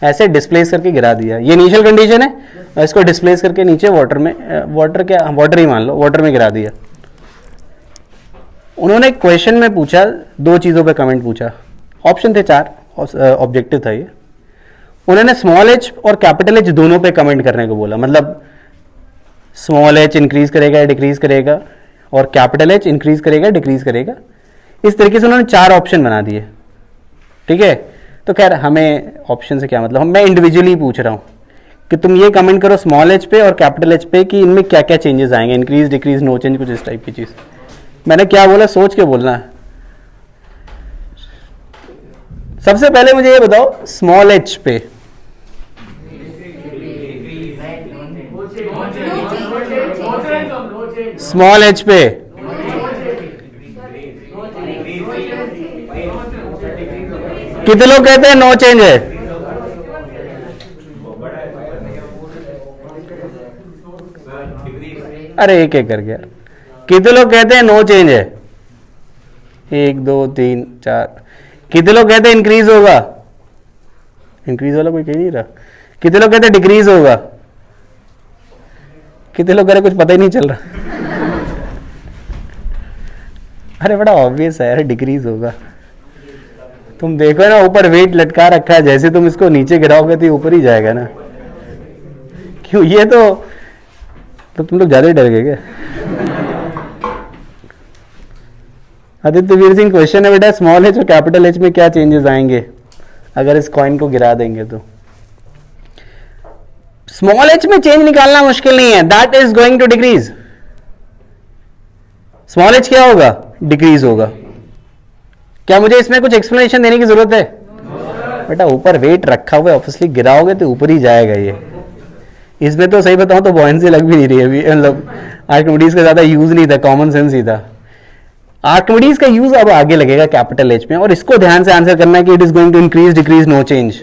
ऐसे डिस्प्लेस करके गिरा दिया। ये इनिशियल कंडीशन है, और इसको डिस्प्लेस करके नीचे वाटर में, वाटर ही मान लो, वाटर में गिरा दिया। उन्होंने क्वेश्चन में पूछा, दो चीज़ों पे कमेंट पूछा, ऑप्शन थे 4, ऑब्जेक्टिव था ये। उन्होंने स्मॉल h और कैपिटल H दोनों पे कमेंट करने को बोला, मतलब स्मॉल h इंक्रीज करेगा या डिक्रीज करेगा और कैपिटल H इंक्रीज करेगा डिक्रीज करेगा। इस तरीके से उन्होंने 4 ऑप्शन बना दिए, ठीक है। तो खैर हमें ऑप्शन से क्या मतलब, मैं इंडिविजुअली पूछ रहा हूँ कि तुम ये कमेंट करो स्मॉल h पे और कैपिटल H पे कि इनमें क्या क्या चेंजेस आएंगे, इंक्रीज डिक्रीज नो चेंज, कुछ इस टाइप की चीज़। मैंने क्या बोला, सोच के बोलना है। सबसे पहले मुझे ये बताओ स्मॉल h पे स्मॉल h पे कितने लोग कहते हैं नो चेंज है? अरे एक एक करके यार, कितने लोग कहते हैं नो चेंज है? 1 2 3 4। कितने लोग कहते हैं इंक्रीज होगा? इंक्रीज वाला कोई कह नहीं रहा। कितने लोग कहते हैं डिक्रीज होगा? कितने लोग कह रहे कुछ पता ही नहीं चल रहा। अरे बड़ा ऑब्वियस है यार, डिक्रीज होगा। तुम देखो ना, ऊपर वेट लटका रखा है, जैसे तुम इसको नीचे गिराओगे तो ऊपर ही जाएगा ना। क्यों, ये तो तुम लोग ज्यादा ही डर गए क्या? आदित्य वीर सिंह, क्वेश्चन है बेटा स्मॉल h और कैपिटल H में क्या चेंजेस आएंगे अगर इस कॉइन को गिरा देंगे तो? स्मॉल h में चेंज निकालना मुश्किल नहीं है, that is going to decrease. Small h क्या होगा? डिक्रीज होगा। क्या मुझे इसमें कुछ एक्सप्लेनेशन देने की जरूरत है? बेटा ऊपर वेट रखा हुआ है, ऑब्वियसली गिराओगे तो ऊपर ही जाएगा ये। इसमें तो सही बताऊं तो बॉयंसी लग भी नहीं रही अभी, मतलब आर्किमिडीज का ज्यादा यूज नहीं था, कॉमन सेंस ही था। आर्किमिडीज का यूज अब आगे लगेगा कैपिटल H में, और इसको ध्यान से आंसर करना है कि it is going to increase decrease no change.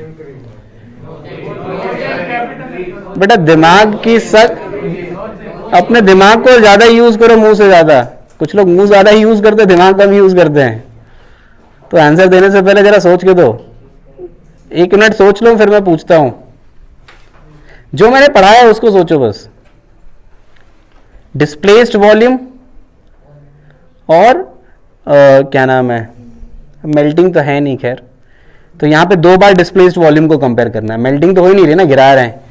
बेटा दिमाग की अपने दिमाग को ज्यादा यूज करो मुंह से ज्यादा। कुछ लोग मुंह ज्यादा ही यूज करते हैं, दिमाग कम यूज करते हैं। तो आंसर देने से पहले जरा सोच के दो, 1 मिनट सोच लो, फिर मैं पूछता हूं। जो मैंने पढ़ाया उसको सोचो बस। डिस्प्लेस्ड वॉल्यूम और क्या नाम है, मेल्टिंग तो है नहीं खैर, तो यहां पे 2 बार डिस्प्लेस्ड वॉल्यूम को कंपेयर करना है। मेल्टिंग तो हो ही नहीं रही ना, गिरा रहे हैं,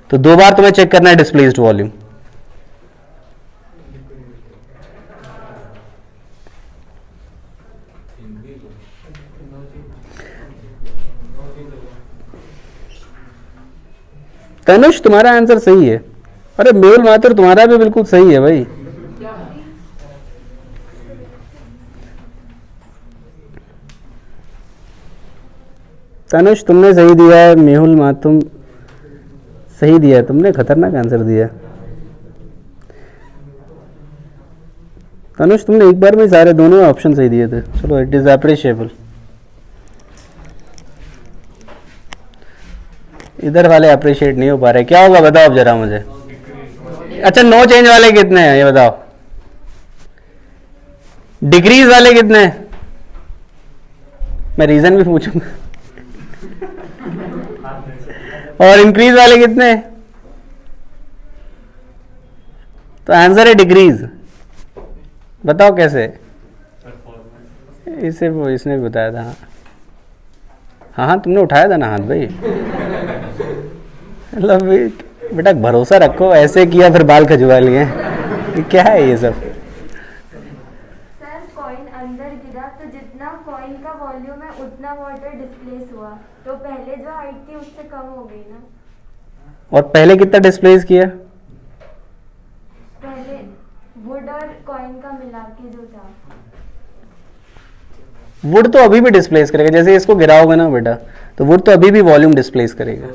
तो 2 बार तुम्हें चेक करना है डिस्प्लेस्ड वॉल्यूम। तनुष तुम्हारा आंसर सही है। अरे मेहुल माथुर तुम्हारा भी बिल्कुल सही है भाई। तनुष तुमने सही दिया है, मेहुल माथुर सही दिया है, तुमने खतरनाक आंसर दिया। तनुष तुमने एक बार में सारे दोनों ऑप्शन सही दिए थे, चलो इट इज अप्रिशिएबल। इधर वाले अप्रिशिएट नहीं हो पा रहे, क्या होगा बताओ अब जरा मुझे। अच्छा नो चेंज वाले कितने हैं ये बताओ, डिक्रीज वाले कितने हैं? मैं रीजन भी पूछूंगा। और इंक्रीज वाले कितने हैं? तो आंसर है डिक्रीज। बताओ कैसे? इसे वो इसने भी बताया था। हाँ हाँ तुमने उठाया था ना हाथ भाई। मतलब बेटा भरोसा रखो, ऐसे किया फिर बाल खजुआ लिए। क्या है ये सब? सर कॉइन अंदर गिरा तो जितना कॉइन का वॉल्यूम है उतना वाटर डिस्प्लेस हुआ, तो पहले जो हाइट थी उससे कम हो गई ना। और पहले कितना डिस्प्लेस किया? पहले वुड और कॉइन का मिला के जो था। वुड तो अभी भी डिस्प्लेस करेगा, जैसे इसको गिराओगे ना बेटा तो वुड तो अभी भी वॉल्यूम डिस्प्लेस करेगा।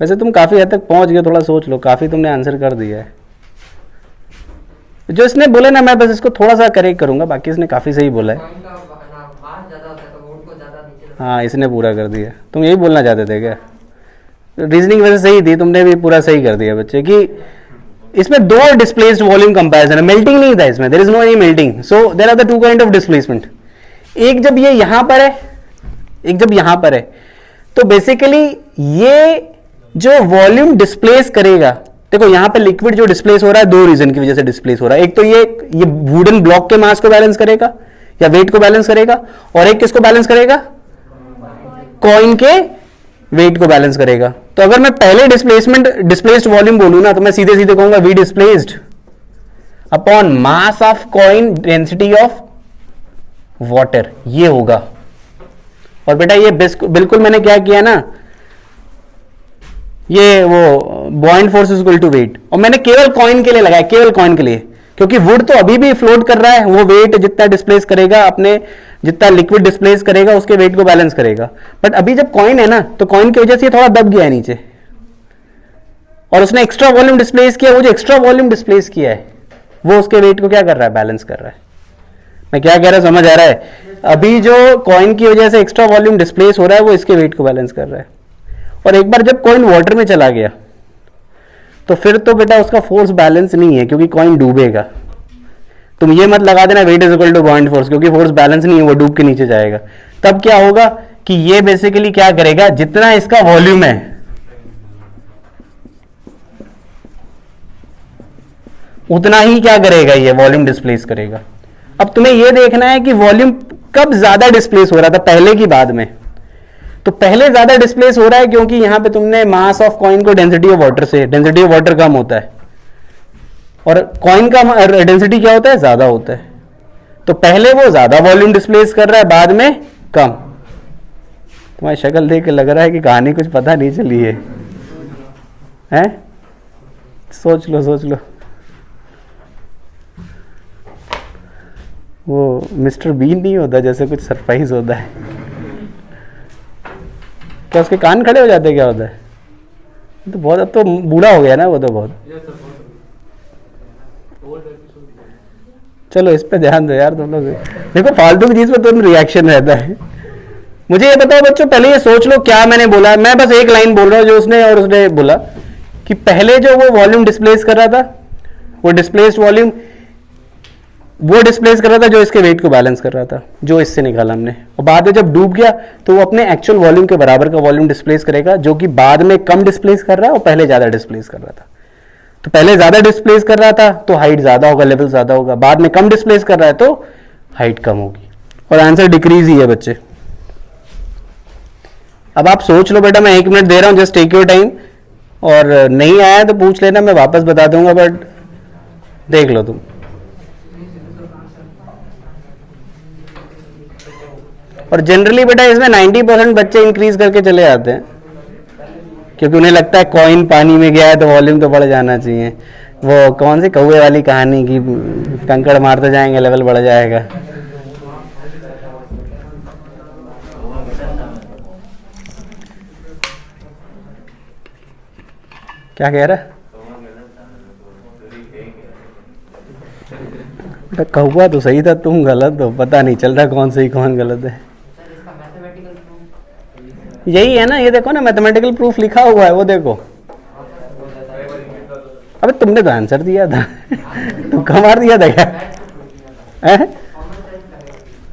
वैसे तुम काफ़ी हद तक पहुंच गए, थोड़ा सोच लो, काफ़ी तुमने आंसर कर दिया है। जो इसने बोला ना, मैं बस इसको थोड़ा सा करेक्ट करूंगा, बाकी इसने काफ़ी सही बोला है। कॉइन का ना मास ज्यादा होता है तो वोट को ज्यादा नीचे रखते हाँ, इसने पूरा कर दिया। तुम यही बोलना चाहते थे क्या? रीजनिंग वैसे सही थी, तुमने भी पूरा सही कर दिया बच्चे कि इसमें दो डिस्प्लेस्ड वॉल्यूम कंपैरिजन है, मेल्टिंग नहीं था इसमें, there is no any melting, so there are the two kind of displacement. एक जब ये यहां पर है, एक जब यहां पर है, तो बेसिकली ये जो वॉल्यूम डिस्प्लेस करेगा, देखो यहां पे लिक्विड जो डिस्प्लेस हो रहा है दो रीजन की वजह से डिस्प्लेस हो रहा है। एक तो ये वुडन ब्लॉक के मास को बैलेंस करेगा या वेट को बैलेंस करेगा, और एक किसको बैलेंस करेगा? कॉइन के वेट को बैलेंस करेगा। तो अगर मैं पहले डिस्प्लेस्ड वॉल्यूम बोलूं ना, तो मैं सीधे सीधे कहूंगा V displaced upon mass of coin density of water, ये होगा। और बेटा ये बिल्कुल मैंने क्या किया ना, ये वो buoyant force is equal to weight, और मैंने केवल कॉइन के लिए लगाया, केवल कॉइन के लिए, क्योंकि वुड तो अभी भी फ्लोट कर रहा है, वो वेट जितना डिस्प्लेस करेगा, अपने जितना लिक्विड डिस्प्लेस करेगा उसके वेट को बैलेंस करेगा। बट अभी जब कॉइन है ना, तो कॉइन की वजह से थोड़ा दब गया है नीचे, और उसने एक्स्ट्रा वॉल्यूम डिस्प्लेस किया। वो जो एक्स्ट्रा वॉल्यूम डिस्प्लेस किया है वो उसके वेट को क्या कर रहा है? बैलेंस कर रहा है। मैं क्या कह रहा हूं, समझ आ रहा है? अभी जो कॉइन की वजह से एक्स्ट्रा वॉल्यूम डिस्प्लेस हो रहा है वो इसके वेट को बैलेंस कर रहा है। और एक बार जब कॉइन वाटर में चला गया तो फिर तो बेटा उसका फोर्स बैलेंस नहीं है, क्योंकि कॉइन डूबेगा। तुम ये मत लगा देना weight is equal to buoyant force, क्योंकि फोर्स बैलेंस नहीं है, वो डूब के नीचे जाएगा। तब क्या होगा कि ये बेसिकली क्या करेगा, जितना इसका वॉल्यूम है उतना ही क्या करेगा, ये वॉल्यूम डिस्प्लेस करेगा। अब तुम्हें यह देखना है कि वॉल्यूम कब ज्यादा डिस्प्लेस हो रहा था, पहले की बाद में? तो पहले ज्यादा डिस्प्लेस हो रहा है क्योंकि यहां पे तुमने मास ऑफ कॉइन को डेंसिटी ऑफ वाटर से, डेंसिटी ऑफ वाटर कम होता है और कॉइन का डेंसिटी क्या होता है? ज्यादा होता है। तो पहले वो ज्यादा वॉल्यूम डिस्प्लेस कर रहा है, बाद में कम। तुम्हारी शक्ल देख के लग रहा है कि कहानी कुछ पता नहीं चली है, हैं? सोच लो सोच लो। वो मिस्टर बीन नहीं होता जैसे कुछ सरप्राइज होता है, क्या उसके कान खड़े हो जाते? क्या होता है? तो बहुत, अब तो बूढ़ा हो गया ना वो तो बहुत। चलो इस पे ध्यान दो यार तुम लोग, देखो फालतू की चीज पे तुम रिएक्शन रहता है। मुझे ये बताओ बच्चों, पहले ये सोच लो क्या मैंने बोला। मैं बस एक लाइन बोल रहा हूँ जो उसने बोला कि पहले जो वो वॉल्यूम डिस्प्लेस कर रहा था, वो डिस्प्लेस्ड वॉल्यूम वो डिस्प्लेस कर रहा था जो इसके वेट को बैलेंस कर रहा था, जो इससे निकाला हमने। और बाद में जब डूब गया तो वो अपने एक्चुअल वॉल्यूम के बराबर का वॉल्यूम डिस्प्लेस करेगा, जो कि बाद में कम डिस्प्लेस कर रहा है और पहले ज्यादा डिस्प्लेस कर रहा था। तो पहले ज्यादा डिस्प्लेस कर रहा था तो हाइट ज्यादा होगा, लेवल ज्यादा होगा। बाद में कम डिस्प्लेस कर रहा है तो हाइट कम होगी, और आंसर डिक्रीज ही है बच्चे। अब आप सोच लो बेटा, मैं 1 मिनट दे रहा हूं, जस्ट टेक योर टाइम, और नहीं आया तो पूछ लेना, मैं वापस बता दूंगा, बट देख लो तुम। और जनरली बेटा इसमें 90% बच्चे इंक्रीज करके चले जाते हैं, क्योंकि उन्हें लगता है कॉइन पानी में गया है तो वॉल्यूम तो बढ़ जाना चाहिए। वो कौन सी कौवे वाली कहानी की, कंकड़ मारते जाएंगे लेवल बढ़ जाएगा। क्या कह रहा? बेटा कौवा तो सही था, तुम गलत हो, पता नहीं चल रहा कौन सही कौन गलत है। सर इसका मैथमेटिकल प्रूफ यही है ना, ये देखो ना मैथमेटिकल प्रूफ लिखा हुआ है, वो देखो। अबे तुमने तो आंसर दिया था तुक्का मार दिया था क्या? है?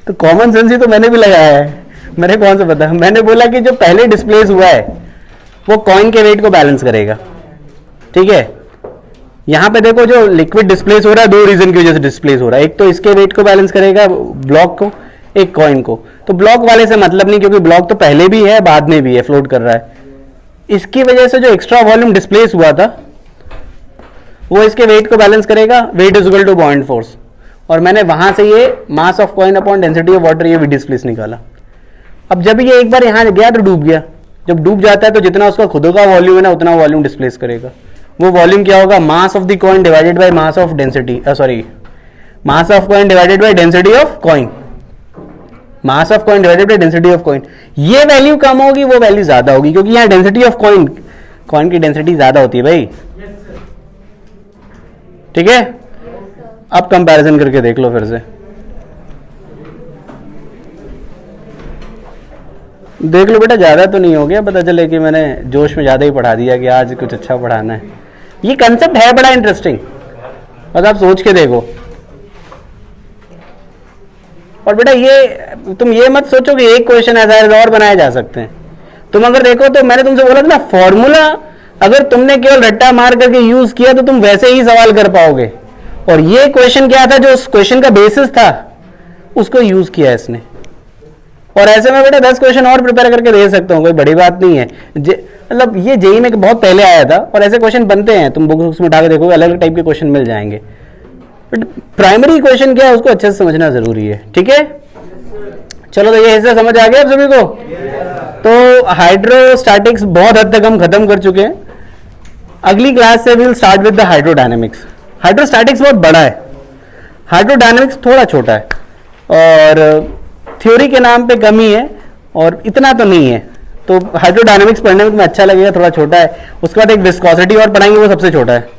तो कॉमन सेंस ही तो मैंने भी लगाया है, मेरे कौन से पता। मैंने बोला कि जो पहले डिस्प्लेस हुआ है वो कॉइन के वेट को बैलेंस करेगा, ठीक है। यहां पे देखो जो लिक्विड डिस्प्लेस हो रहा है, दो रीजन की वजह से डिस्प्लेस हो रहा है। एक तो इसके वेट को बैलेंस करेगा ब्लॉक को, एक कॉइन को। तो ब्लॉक वाले से मतलब नहीं, क्योंकि ब्लॉक तो पहले भी है बाद में भी है, फ्लोट कर रहा है। इसकी वजह से जो एक्स्ट्रा वॉल्यूम डिस्प्लेस हुआ था वो इसके वेट को बैलेंस करेगा, weight is equal to buoyant force. और मैंने वहां से ये mass of coin upon density of water, ये भी डिस्प्लेस निकाला। अब जब ये एक बार यहां गया तो डूब गया। जब डूब जाता है तो जितना उसका खुद का वॉल्यूम है ना, उतना वॉल्यूम डिस्प्लेस करेगा। वो वॉल्यूम क्या होगा? Mass of the coin divided by mass of density, sorry mass of coin divided by density of coin, mass of coin divided by density of coin. ये वैल्यू कम होगी, वो वैल्यू ज्यादा होगी, क्योंकि यहाँ डेंसिटी ऑफ कॉइन की density ज़्यादा होती है भाई, ठीक है। अब कंपैरिजन करके देख लो फिर से, देख लो बेटा, ज़्यादा तो नहीं हो गया, पता चले कि मैंने जोश में ज़्यादा ही पढ़ा दिया कि आज कुछ अच्छा पढ़ाना है। ये कंसेप्ट है बड़ा इंटरेस्टिंग, बस आप सोच के देखो। और बेटा ये तुम ये मत सोचो कि एक क्वेश्चन ऐसा है, और बनाए जा सकते हैं। तुम अगर देखो तो मैंने तुमसे बोला था ना, फॉर्मूला अगर तुमने केवल रट्टा मार करके यूज किया तो तुम वैसे ही सवाल कर पाओगे। और ये क्वेश्चन क्या था, जो उस क्वेश्चन का बेसिस था उसको यूज किया इसने। और ऐसे में बेटा 10 क्वेश्चन और प्रिपेयर करके दे सकता हूँ, कोई बड़ी बात नहीं है। मतलब ये जेई में बहुत पहले आया था और ऐसे क्वेश्चन बनते हैं, तुम बुक्स में उठा के देखोगे अलग अलग टाइप के क्वेश्चन मिल जाएंगे। बट प्राइमरी क्वेश्चन क्या है उसको अच्छे से समझना जरूरी है, ठीक है। चलो तो ये हिस्सा समझ आ गया आप सभी को। तो हाइड्रोस्टैटिक्स बहुत हद तक हम खत्म कर चुके हैं। अगली क्लास से will start with the hydrodynamics. Hydrostatics बहुत बड़ा है, हाइड्रोडायनेमिक्स थोड़ा छोटा है, और थ्योरी के नाम पे कमी है और इतना तो नहीं है। तो हाइड्रोडायनेमिक्स पढ़ने में तुम्हें अच्छा लगेगा, थोड़ा छोटा है। उसके बाद एक विस्कोसिटी और पढ़ाएंगे, वो सबसे छोटा है।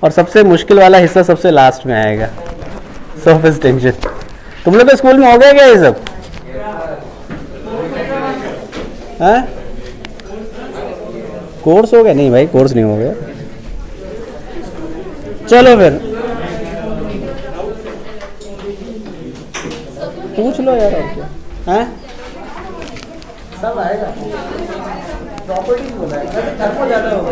और सबसे मुश्किल वाला हिस्सा सबसे लास्ट में आएगा, सरफेस टेंशन। तुम लोग के स्कूल में हो गया क्या ये सब? हाँ, कोर्स हो गया? नहीं भाई, कोर्स नहीं हो गया। चलो फिर पूछ लो यार, और क्या है, सब आएगा। प्रॉपर्टीज बोला है, थर्मो ज़्यादा होगा।